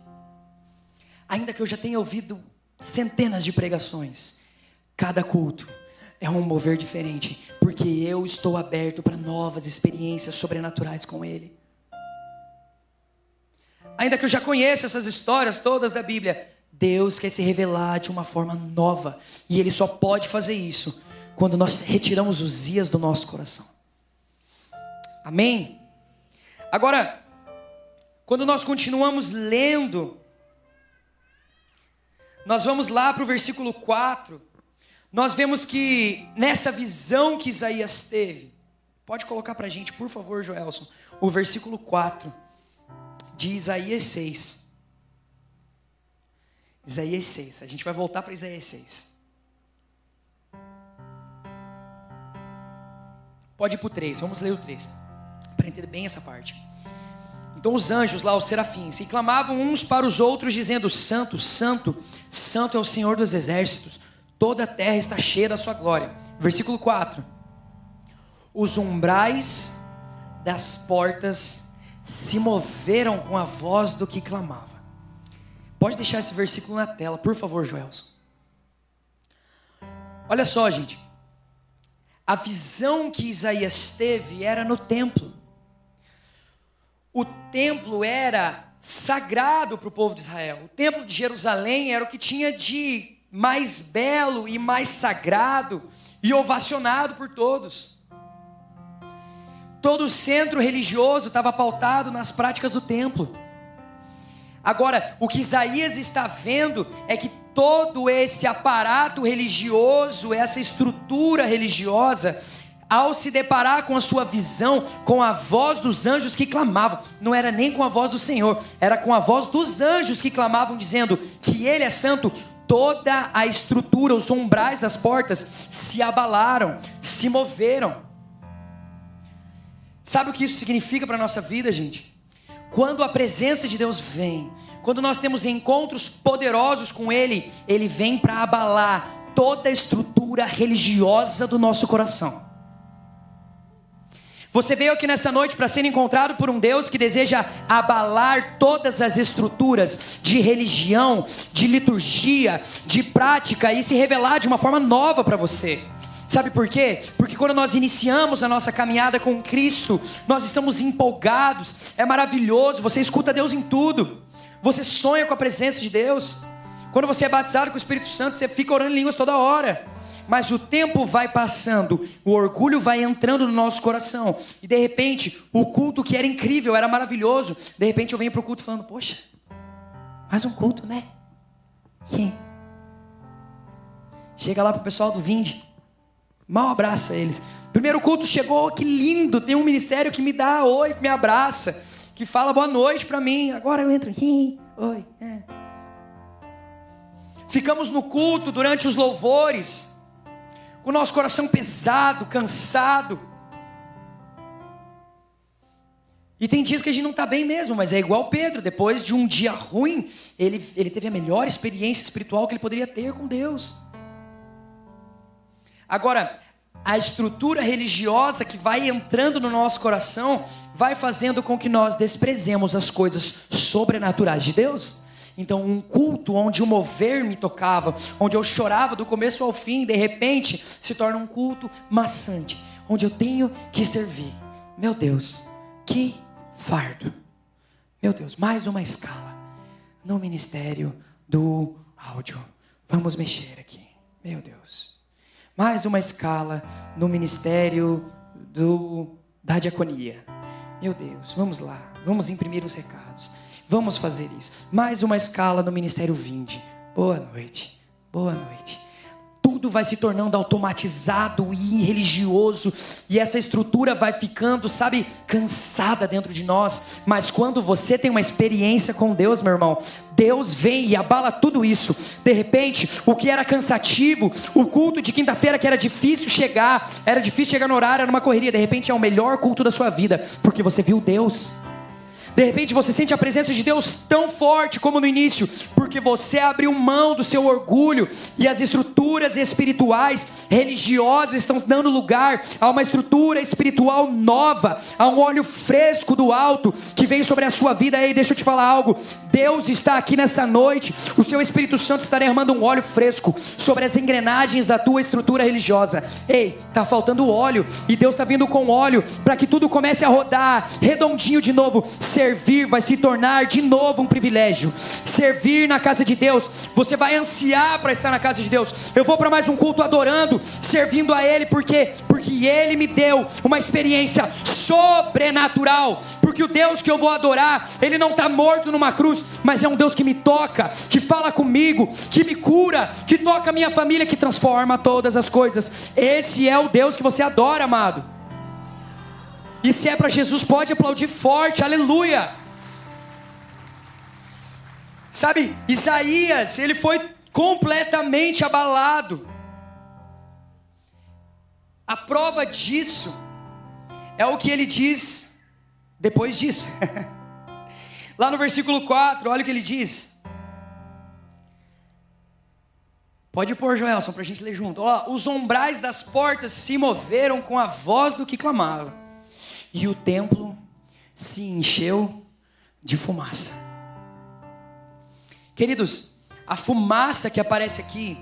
Ainda que eu já tenha ouvido centenas de pregações, cada culto é um mover diferente, porque eu estou aberto para novas experiências sobrenaturais com Ele. Ainda que eu já conheça essas histórias todas da Bíblia, Deus quer se revelar de uma forma nova, e Ele só pode fazer isso quando nós retiramos os Uzias do nosso coração. Amém? Agora, quando nós continuamos lendo, nós vamos lá para o versículo 4, nós vemos que nessa visão que Isaías teve, pode colocar para a gente, por favor, Joelson, o versículo 4 de Isaías 6. Isaías 6, a gente vai voltar para Isaías 6. Pode ir para o 3, vamos ler o 3, para entender bem essa parte. Então os anjos lá, os serafins, e clamavam uns para os outros, dizendo: Santo, Santo, Santo é o Senhor dos exércitos, toda a terra está cheia da sua glória. Versículo 4. Os umbrais das portas se moveram com a voz do que clamava. Pode deixar esse versículo na tela, por favor, Joelson. Olha só, gente. A visão que Isaías teve era no templo. O templo era sagrado para o povo de Israel. O templo de Jerusalém era o que tinha de mais belo e mais sagrado e ovacionado por todos. Todo o centro religioso estava pautado nas práticas do templo. Agora, o que Isaías está vendo é que todo esse aparato religioso, essa estrutura religiosa, ao se deparar com a sua visão, com a voz dos anjos que clamavam, não era nem com a voz do Senhor, era com a voz dos anjos que clamavam, dizendo que Ele é santo. Toda a estrutura, os umbrais das portas se abalaram, se moveram. Sabe o que isso significa para a nossa vida, gente? Quando a presença de Deus vem, quando nós temos encontros poderosos com Ele, Ele vem para abalar toda a estrutura religiosa do nosso coração. Você veio aqui nessa noite para ser encontrado por um Deus que deseja abalar todas as estruturas de religião, de liturgia, de prática e se revelar de uma forma nova para você. Sabe por quê? Porque quando nós iniciamos a nossa caminhada com Cristo, nós estamos empolgados, é maravilhoso, você escuta Deus em tudo, você sonha com a presença de Deus. Quando você é batizado com o Espírito Santo, você fica orando em línguas toda hora. Mas o tempo vai passando, o orgulho vai entrando no nosso coração. E de repente, o culto que era incrível, era maravilhoso. De repente eu venho para o culto falando, poxa, mais um culto, né? Chega lá para o pessoal do Vinde, mal abraça eles. Primeiro culto chegou, que lindo, tem um ministério que me dá oi, que me abraça, que fala boa noite para mim. Agora eu entro, oi, Ficamos no culto durante os louvores, com o nosso coração pesado, cansado. E tem dias que a gente não está bem mesmo, mas é igual Pedro, depois de um dia ruim, ele teve a melhor experiência espiritual que ele poderia ter com Deus. Agora, a estrutura religiosa que vai entrando no nosso coração, vai fazendo com que nós desprezemos as coisas sobrenaturais de Deus. Então um culto onde o mover me tocava, onde eu chorava do começo ao fim, de repente se torna um culto maçante, onde eu tenho que servir. Meu Deus, que fardo. Meu Deus, mais uma escala no ministério do áudio. Vamos mexer aqui, meu Deus. Mais uma escala no ministério da diaconia. Meu Deus, vamos lá, vamos imprimir os recados. Vamos fazer isso. Mais uma escala no Ministério Vinde. Boa noite. Boa noite. Tudo vai se tornando automatizado e religioso. E essa estrutura vai ficando, sabe, cansada dentro de nós. Mas quando você tem uma experiência com Deus, meu irmão, Deus vem e abala tudo isso. De repente, o que era cansativo, o culto de quinta-feira que era difícil chegar no horário, era uma correria. De repente é o melhor culto da sua vida, porque você viu Deus. De repente você sente a presença de Deus tão forte como no início, porque você abriu mão do seu orgulho, e as estruturas espirituais, religiosas estão dando lugar a uma estrutura espiritual nova, a um óleo fresco do alto, que vem sobre a sua vida. Ei, deixa eu te falar algo, Deus está aqui nessa noite, o seu Espírito Santo está derramando um óleo fresco sobre as engrenagens da tua estrutura religiosa. Ei, está faltando óleo, e Deus está vindo com óleo, para que tudo comece a rodar, redondinho de novo. Servir vai se tornar de novo um privilégio. Servir na casa de Deus, você vai ansiar para estar na casa de Deus. Eu vou para mais um culto adorando, servindo a Ele, porque Ele me deu uma experiência sobrenatural. Porque o Deus que eu vou adorar, Ele não está morto numa cruz, mas é um Deus que me toca, que fala comigo, que me cura, que toca a minha família, que transforma todas as coisas. Esse é o Deus que você adora, amado. E se é para Jesus, pode aplaudir forte, aleluia. Sabe, Isaías, ele foi completamente abalado. A prova disso é o que ele diz depois disso. Lá no versículo 4, olha o que ele diz. Pode pôr, Joelson, para a gente ler junto. Ó, os umbrais das portas se moveram com a voz do que clamava, e o templo se encheu de fumaça. Queridos, a fumaça que aparece aqui,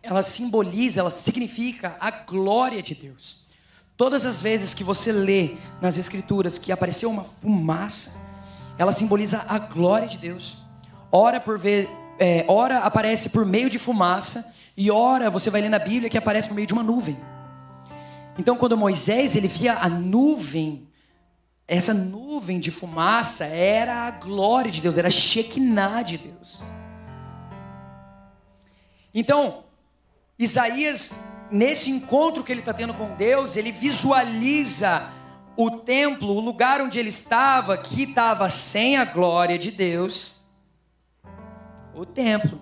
ela simboliza, ela significa a glória de Deus. Todas as vezes que você lê nas Escrituras que apareceu uma fumaça, ela simboliza a glória de Deus. Ora aparece por meio de fumaça, e ora você vai ler na Bíblia que aparece por meio de uma nuvem. Então quando Moisés ele via a nuvem, essa nuvem de fumaça era a glória de Deus, era a Shekinah de Deus. Então Isaías, nesse encontro que ele está tendo com Deus, ele visualiza o templo, o lugar onde ele estava, que estava sem a glória de Deus. O templo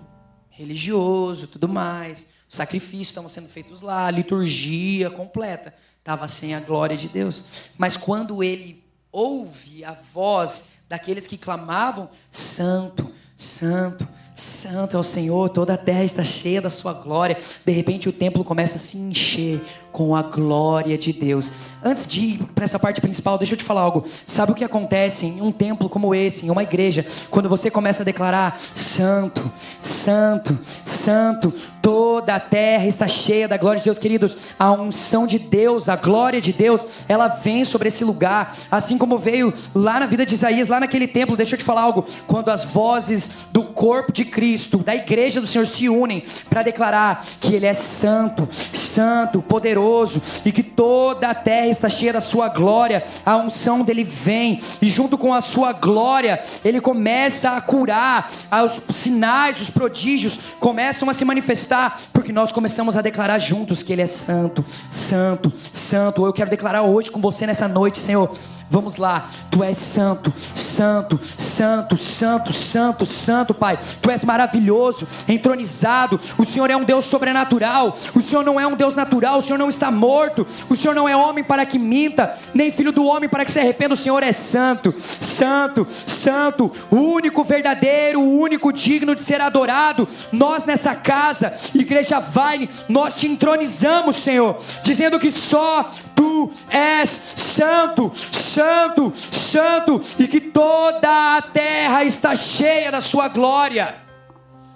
religioso, tudo mais, os sacrifícios estavam sendo feitos lá, a liturgia completa estava sem a glória de Deus. Mas quando ele ouve a voz daqueles que clamavam, Santo, Santo, Santo é o Senhor, toda a terra está cheia da sua glória. De repente o templo começa a se encher com a glória de Deus. Antes de ir para essa parte principal, deixa eu te falar algo. Sabe o que acontece em um templo como esse, em uma igreja, quando você começa a declarar: Santo, Santo, Santo, toda a terra está cheia da glória de Deus. Queridos, a unção de Deus, a glória de Deus, ela vem sobre esse lugar, assim como veio lá na vida de Isaías, lá naquele templo. Deixa eu te falar algo. Quando as vozes do corpo de Cristo, da igreja do Senhor, se unem para declarar que Ele é santo, santo, poderoso, e que toda a terra está cheia da sua glória, a unção dele vem, e junto com a sua glória, ele começa a curar, os sinais, os prodígios começam a se manifestar, porque nós começamos a declarar juntos que ele é santo, santo, santo. Eu quero declarar hoje com você nessa noite: Senhor, vamos lá, Tu és santo, santo, santo, santo, santo, santo, Pai. Tu és maravilhoso, entronizado. O Senhor é um Deus sobrenatural. O Senhor não é um Deus natural. O Senhor não está morto. O Senhor não é homem para que minta, nem filho do homem para que se arrependa. O Senhor é santo, santo, santo, o único verdadeiro, o único digno de ser adorado. Nós nessa casa, Igreja Vine, nós te entronizamos, Senhor, dizendo que só Tu és santo, santo, santo, e que toda a terra está cheia da sua glória.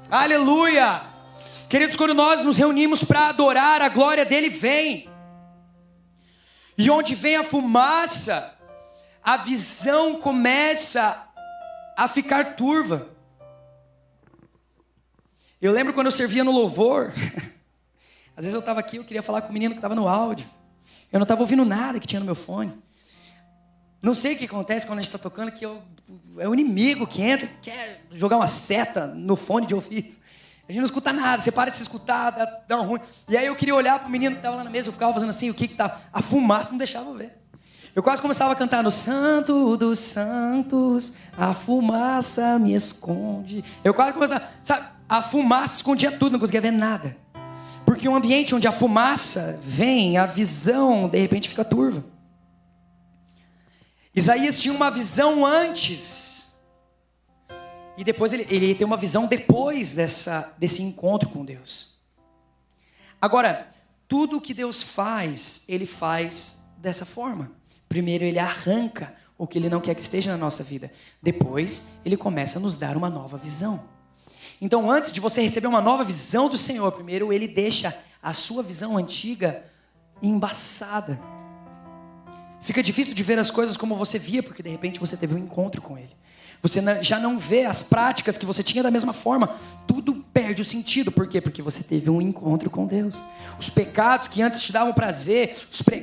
Aleluia. Queridos, quando nós nos reunimos para adorar, a glória dele vem, e onde vem a fumaça, a visão começa a ficar turva. Eu lembro quando eu servia no louvor, às vezes eu estava aqui, eu queria falar com o menino que estava no áudio, eu não estava ouvindo nada que tinha no meu fone. Não sei o que acontece quando a gente está tocando, que é o inimigo que entra, quer jogar uma seta no fone de ouvido. A gente não escuta nada, você para de se escutar, dá um ruim. E aí eu queria olhar para o menino que estava lá na mesa, eu ficava fazendo assim, o que estava? A fumaça não deixava eu ver. Eu quase começava a cantar no Santo dos Santos, a fumaça me esconde. Eu quase começava, sabe, a fumaça escondia tudo, não conseguia ver nada. Porque um ambiente onde a fumaça vem, a visão de repente fica turva. Isaías tinha uma visão antes, e depois ele tem uma visão depois desse encontro com Deus. Agora, tudo que Deus faz, ele faz dessa forma. Primeiro ele arranca o que ele não quer que esteja na nossa vida. Depois ele começa a nos dar uma nova visão. Então, antes de você receber uma nova visão do Senhor, primeiro ele deixa a sua visão antiga embaçada. Fica difícil de ver as coisas como você via, porque de repente você teve um encontro com ele. Você já não vê as práticas que você tinha da mesma forma. Tudo perde o sentido. Por quê? Porque você teve um encontro com Deus. Os pecados que antes te davam prazer,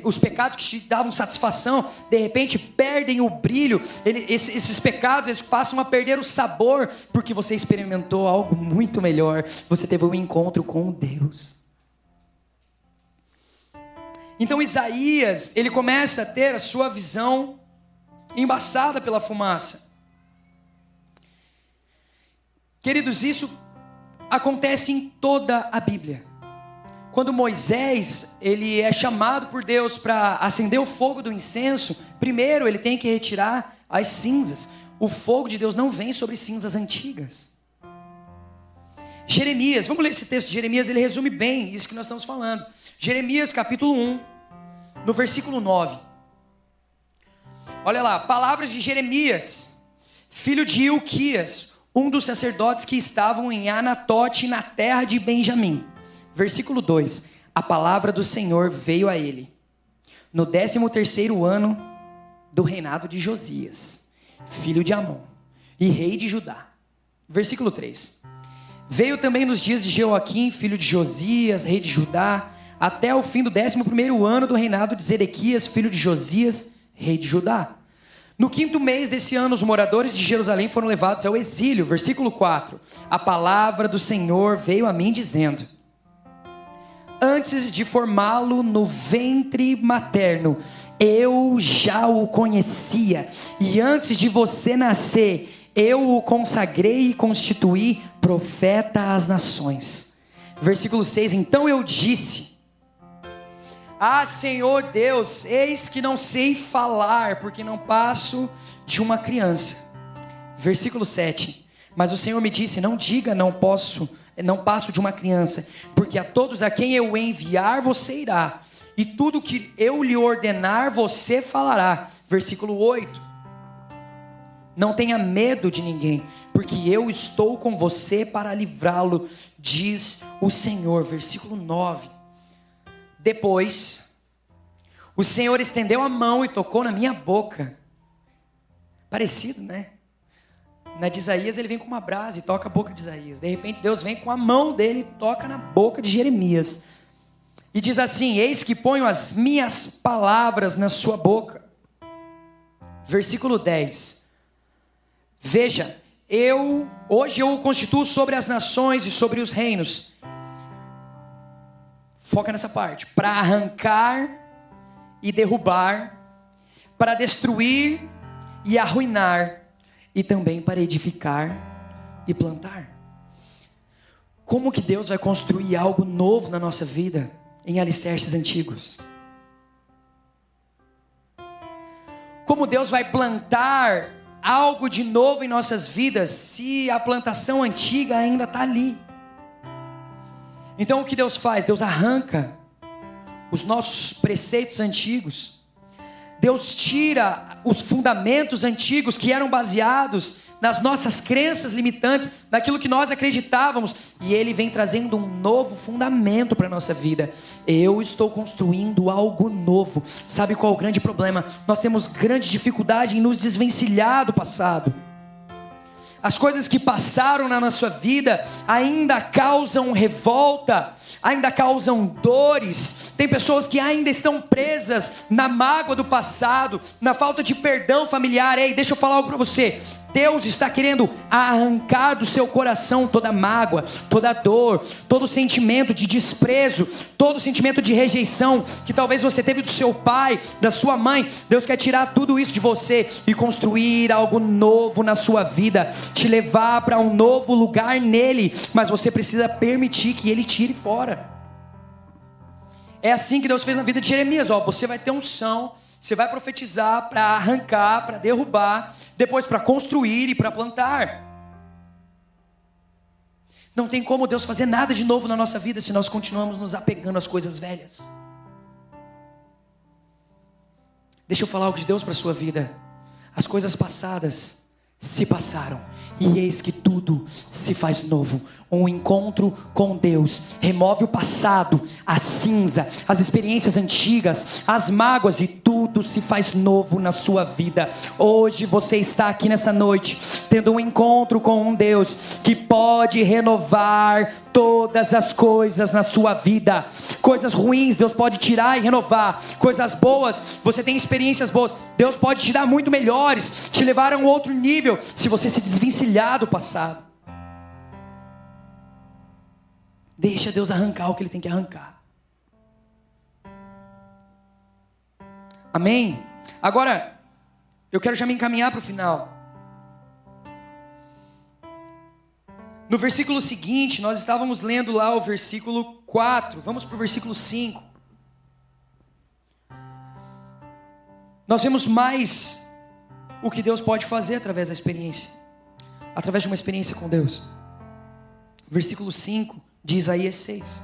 os pecados que te davam satisfação, de repente perdem o brilho. Esses pecados, eles passam a perder o sabor, porque você experimentou algo muito melhor. Você teve um encontro com Deus. Então Isaías, ele começa a ter a sua visão embaçada pela fumaça. Queridos, isso acontece em toda a Bíblia. Quando Moisés, ele é chamado por Deus para acender o fogo do incenso, primeiro ele tem que retirar as cinzas. O fogo de Deus não vem sobre cinzas antigas. Jeremias, vamos ler esse texto de Jeremias, ele resume bem isso que nós estamos falando. Jeremias capítulo 1, no versículo 9. Olha lá, palavras de Jeremias, filho de Ilquias, um dos sacerdotes que estavam em Anatote, na terra de Benjamim. Versículo 2. A palavra do Senhor veio a ele no 13º ano do reinado de Josias, filho de Amon, e rei de Judá. Versículo 3. Veio também nos dias de Jeoaquim, filho de Josias, rei de Judá, até o fim do 11º ano do reinado de Zedequias, filho de Josias, rei de Judá. No 5º mês desse ano, os moradores de Jerusalém foram levados ao exílio. Versículo 4. A palavra do Senhor veio a mim dizendo: antes de formá-lo no ventre materno, eu já o conhecia. E antes de você nascer, eu o consagrei e constituí profeta às nações. Versículo 6. Então eu disse: ah, Senhor Deus, eis que não sei falar, porque não passo de uma criança. Versículo 7. Mas o Senhor me disse: não diga não passo de uma criança, porque a todos a quem eu enviar você irá, e tudo que eu lhe ordenar, você falará. Versículo 8. Não tenha medo de ninguém, porque eu estou com você para livrá-lo, diz o Senhor. Versículo 9. Depois, o Senhor estendeu a mão e tocou na minha boca. Parecido, né? Na de Isaías ele vem com uma brasa e toca a boca de Isaías. De repente Deus vem com a mão dele e toca na boca de Jeremias. E diz assim: eis que ponho as minhas palavras na sua boca. Versículo 10. Veja, hoje eu o constituo sobre as nações e sobre os reinos. Foca nessa parte. Para arrancar e derrubar, para destruir e arruinar, e também para edificar e plantar. Como que Deus vai construir algo novo na nossa vida em alicerces antigos? Como Deus vai plantar algo de novo em nossas vidas se a plantação antiga ainda está ali? Então o que Deus faz? Deus arranca os nossos preceitos antigos. Deus tira os fundamentos antigos que eram baseados nas nossas crenças limitantes, naquilo que nós acreditávamos, e Ele vem trazendo um novo fundamento para a nossa vida. Eu estou construindo algo novo. Sabe qual é o grande problema? Nós temos grande dificuldade em nos desvencilhar do passado. As coisas que passaram na nossa vida ainda causam revolta, ainda causam dores. Tem pessoas que ainda estão presas na mágoa do passado, na falta de perdão familiar. Ei, deixa eu falar algo para você. Deus está querendo arrancar do seu coração toda mágoa, toda dor, todo sentimento de desprezo, todo sentimento de rejeição que talvez você teve do seu pai, da sua mãe. Deus quer tirar tudo isso de você e construir algo novo na sua vida, te levar para um novo lugar nele, mas você precisa permitir que ele tire fora. É assim que Deus fez na vida de Jeremias. Você vai ter unção, você vai profetizar para arrancar, para derrubar, depois para construir e para plantar. Não tem como Deus fazer nada de novo na nossa vida se nós continuamos nos apegando às coisas velhas. Deixa eu falar algo de Deus para a sua vida. As coisas passadas se passaram, e eis que tudo se faz novo. Um encontro com Deus remove o passado, a cinza, as experiências antigas, as mágoas, e tudo se faz novo na sua vida. Hoje você está aqui nessa noite tendo um encontro com um Deus que pode renovar todas as coisas na sua vida. Coisas ruins Deus pode tirar e renovar. Coisas boas, você tem experiências boas, Deus pode te dar muito melhores, te levar a um outro nível, se você se desvencilhar do passado. Deixa Deus arrancar o que Ele tem que arrancar. Amém? Agora, eu quero já me encaminhar para o final. No versículo seguinte, nós estávamos lendo lá o versículo 4. Vamos para o versículo 5. Nós vemos mais o que Deus pode fazer através da experiência. Através de uma experiência com Deus. Versículo 5 de Isaías 6.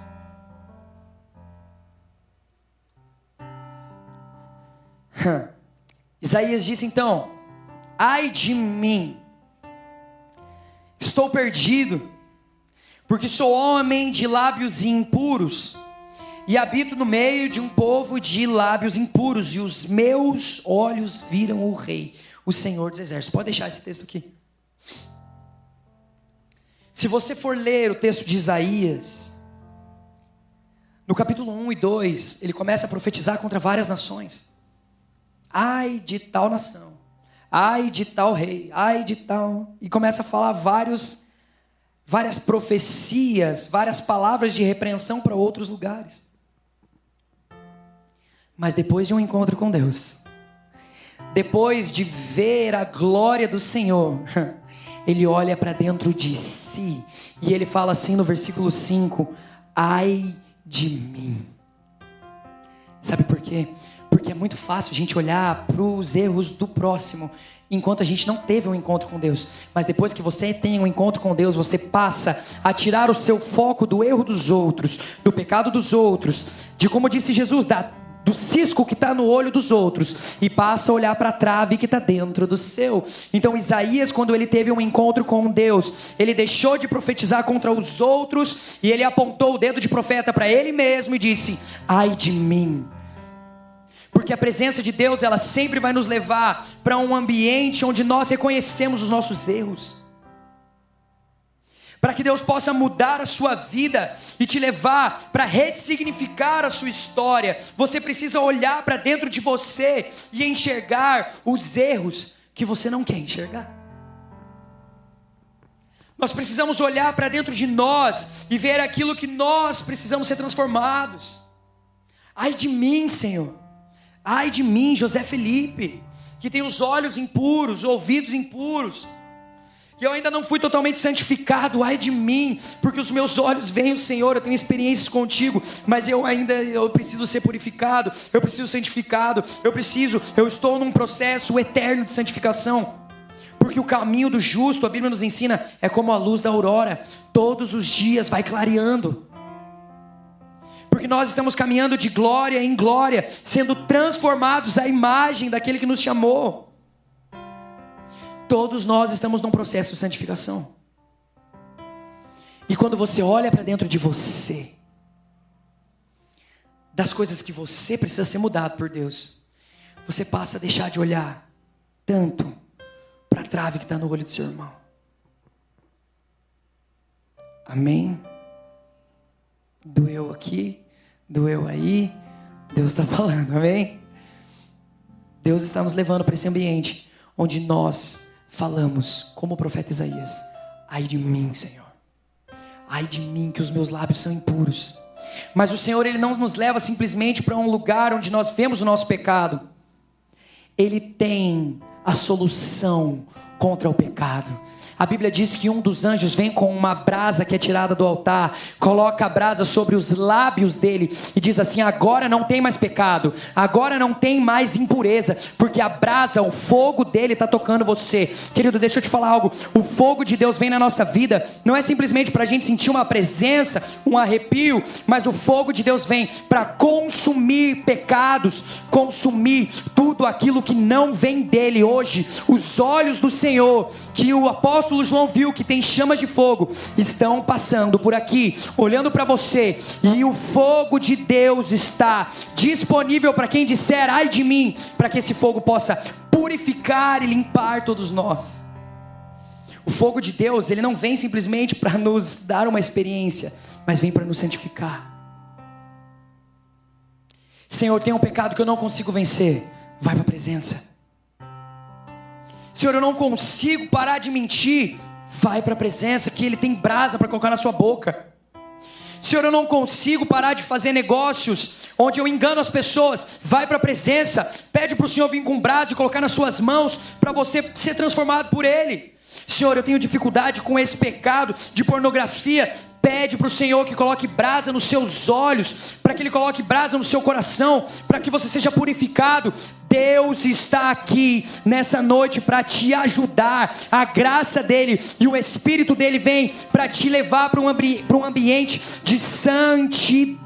Isaías disse então: ai de mim, estou perdido, porque sou homem de lábios impuros, e habito no meio de um povo de lábios impuros, e os meus olhos viram o Rei, o Senhor dos Exércitos. Pode deixar esse texto aqui. Se você for ler o texto de Isaías, no capítulo 1 e 2, ele começa a profetizar contra várias nações. Ai de tal nação, ai de tal rei, ai de tal... E começa a falar várias profecias, várias palavras de repreensão para outros lugares. Mas depois de um encontro com Deus, depois de ver a glória do Senhor, ele olha para dentro de si e ele fala assim no versículo 5: ai de mim. Sabe por quê? Porque é muito fácil a gente olhar para os erros do próximo enquanto a gente não teve um encontro com Deus. Mas depois que você tem um encontro com Deus, você passa a tirar o seu foco do erro dos outros, do pecado dos outros, de, como disse Jesus, do cisco que está no olho dos outros e passa a olhar para a trave que está dentro do seu. Então Isaías, quando ele teve um encontro com Deus, ele deixou de profetizar contra os outros e ele apontou o dedo de profeta para ele mesmo e disse: ai de mim. Porque a presença de Deus, ela sempre vai nos levar para um ambiente onde nós reconhecemos os nossos erros. Para que Deus possa mudar a sua vida e te levar para ressignificar a sua história, você precisa olhar para dentro de você e enxergar os erros que você não quer enxergar. Nós precisamos olhar para dentro de nós e ver aquilo que nós precisamos ser transformados. Ai de mim, Senhor. Ai de mim, José Felipe, que tem os olhos impuros, os ouvidos impuros. E eu ainda não fui totalmente santificado. Ai de mim, porque os meus olhos veem o Senhor. Eu tenho experiências contigo, mas eu preciso ser purificado. Eu preciso ser santificado. Eu estou num processo eterno de santificação. Porque o caminho do justo, a Bíblia nos ensina, é como a luz da aurora. Todos os dias vai clareando. Porque nós estamos caminhando de glória em glória, sendo transformados à imagem daquele que nos chamou. Todos nós estamos num processo de santificação. E quando você olha para dentro de você, das coisas que você precisa ser mudado por Deus, você passa a deixar de olhar tanto para a trave que está no olho do seu irmão. Amém? Doeu aqui, doeu aí, Deus está falando, amém? Deus está nos levando para esse ambiente onde nós falamos, como o profeta Isaías: ai de mim, Senhor, ai de mim, que os meus lábios são impuros. Mas o Senhor, Ele não nos leva simplesmente para um lugar onde nós vemos o nosso pecado. Ele tem a solução contra o pecado. A Bíblia diz que um dos anjos vem com uma brasa que é tirada do altar, coloca a brasa sobre os lábios dele e diz assim: agora não tem mais pecado, agora não tem mais impureza, porque a brasa, o fogo dele está tocando você. Querido, deixa eu te falar algo. O fogo de Deus vem na nossa vida, não é simplesmente para a gente sentir uma presença, um arrepio, mas o fogo de Deus vem para consumir pecados, consumir tudo aquilo que não vem dele. Hoje, os olhos do Senhor, que o apóstolo João viu, que tem chamas de fogo, estão passando por aqui, olhando para você, e o fogo de Deus está disponível para quem disser ai de mim, para que esse fogo possa purificar e limpar todos nós. O fogo de Deus, ele não vem simplesmente para nos dar uma experiência, mas vem para nos santificar. Senhor, tem um pecado que eu não consigo vencer, vai para a presença. Senhor, eu não consigo parar de mentir, vai para a presença, que Ele tem brasa para colocar na sua boca. Senhor, eu não consigo parar de fazer negócios onde eu engano as pessoas, vai para a presença, pede para o Senhor vir com brasa e colocar nas suas mãos, para você ser transformado por Ele. Senhor, eu tenho dificuldade com esse pecado de pornografia, pede para o Senhor que coloque brasa nos seus olhos, para que Ele coloque brasa no seu coração, para que você seja purificado. Deus está aqui nessa noite para te ajudar. A graça dEle e o Espírito dEle vem para te levar para um ambiente de santidade.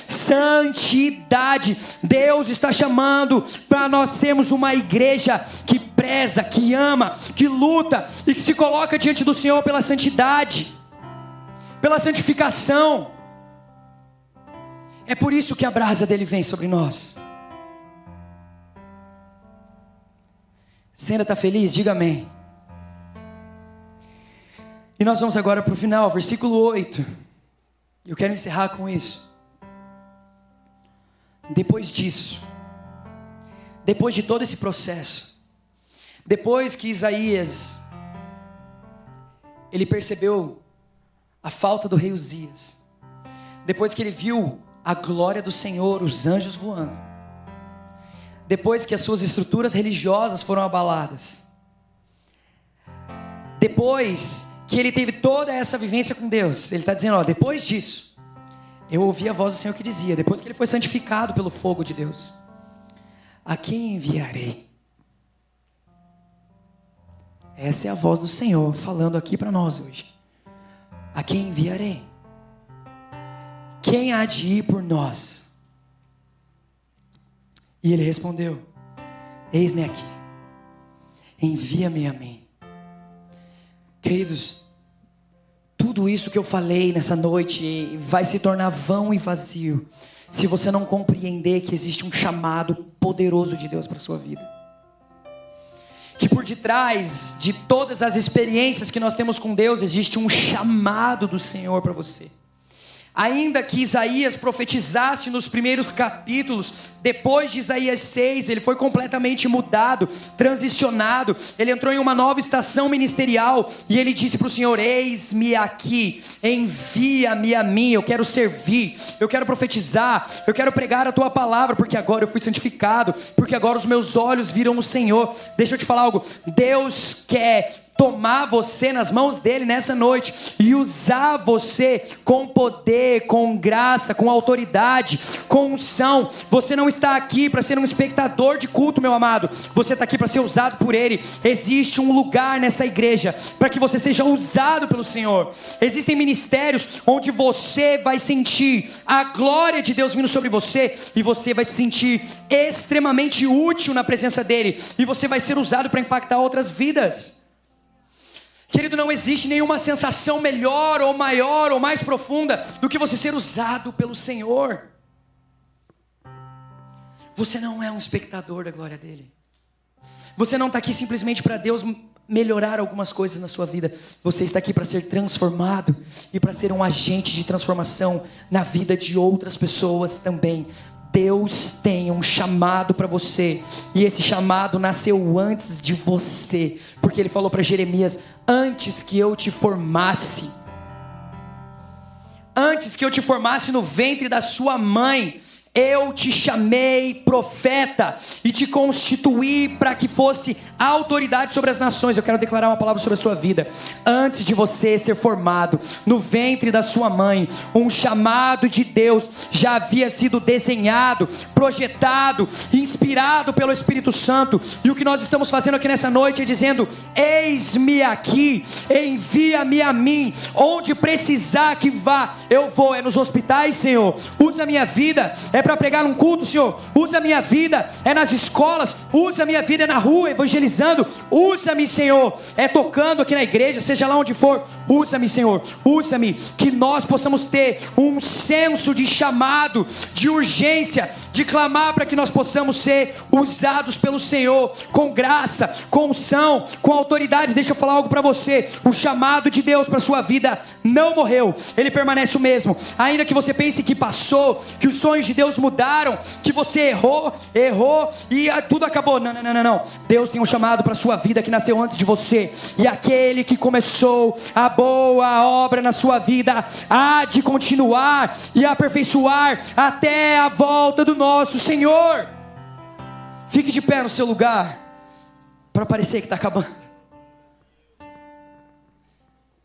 Santidade. Deus está chamando para nós sermos uma igreja que preza, que ama, que luta e que se coloca diante do Senhor pela santidade, pela santificação. É por isso que a brasa dele vem sobre nós. Você ainda está feliz? Diga amém. E nós vamos agora para o final, versículo 8. Eu quero encerrar com isso. Depois disso, depois de todo esse processo, depois que Isaías, ele percebeu a falta do rei Uzias, depois que ele viu a glória do Senhor, os anjos voando, depois que as suas estruturas religiosas foram abaladas, depois que ele teve toda essa vivência com Deus, ele está dizendo, depois disso, eu ouvi a voz do Senhor que dizia, depois que ele foi santificado pelo fogo de Deus, a quem enviarei? Essa é a voz do Senhor falando aqui para nós hoje. A quem enviarei? Quem há de ir por nós? E ele respondeu: eis-me aqui, envia-me a mim. Queridos, tudo isso que eu falei nessa noite vai se tornar vão e vazio se você não compreender que existe um chamado poderoso de Deus para a sua vida. Que por detrás de todas as experiências que nós temos com Deus, existe um chamado do Senhor para você. Ainda que Isaías profetizasse nos primeiros capítulos, depois de Isaías 6, ele foi completamente mudado, transicionado, ele entrou em uma nova estação ministerial, e ele disse para o Senhor: eis-me aqui, envia-me a mim, eu quero servir, eu quero profetizar, eu quero pregar a tua palavra, porque agora eu fui santificado, porque agora os meus olhos viram o Senhor. Deixa eu te falar algo, Deus quer tomar você nas mãos dele nessa noite e usar você com poder, com graça, com autoridade, com unção. Você não está aqui para ser um espectador de culto, meu amado, você está aqui para ser usado por ele. Existe um lugar nessa igreja para que você seja usado pelo Senhor. Existem ministérios onde você vai sentir a glória de Deus vindo sobre você, e você vai se sentir extremamente útil na presença dele, e você vai ser usado para impactar outras vidas. Querido, não existe nenhuma sensação melhor ou maior ou mais profunda do que você ser usado pelo Senhor. Você não é um espectador da glória dele. Você não está aqui simplesmente para Deus melhorar algumas coisas na sua vida. Você está aqui para ser transformado e para ser um agente de transformação na vida de outras pessoas também. Deus tem um chamado para você, e esse chamado nasceu antes de você, porque ele falou para Jeremias: antes que eu te formasse no ventre da sua mãe, eu te chamei profeta e te constituí para que fosse autoridade sobre as nações. Eu quero declarar uma palavra sobre a sua vida. Antes de você ser formado no ventre da sua mãe, um chamado de Deus já havia sido desenhado, projetado, inspirado pelo Espírito Santo. E o que nós estamos fazendo aqui nessa noite é dizendo: eis-me aqui, envia-me a mim, onde precisar que vá, eu vou. É nos hospitais, Senhor, usa a minha vida. É para pregar num culto, Senhor, usa a minha vida. É nas escolas, usa a minha vida. É na rua, evangelizando, usa-me, Senhor. É tocando aqui na igreja, seja lá onde for, usa-me, Senhor, usa-me. Que nós possamos ter um senso de chamado, de urgência, de clamar para que nós possamos ser usados pelo Senhor, com graça, com unção, com autoridade. Deixa eu falar algo para você: o chamado de Deus para sua vida não morreu, ele permanece o mesmo. Ainda que você pense que passou, que os sonhos de Deus mudaram, que você errou e tudo acabou. Não. Deus tem um chamado para a sua vida que nasceu antes de você, e aquele que começou a boa obra na sua vida há de continuar e aperfeiçoar até a volta do nosso Senhor. Fique de pé no seu lugar, para parecer que está acabando.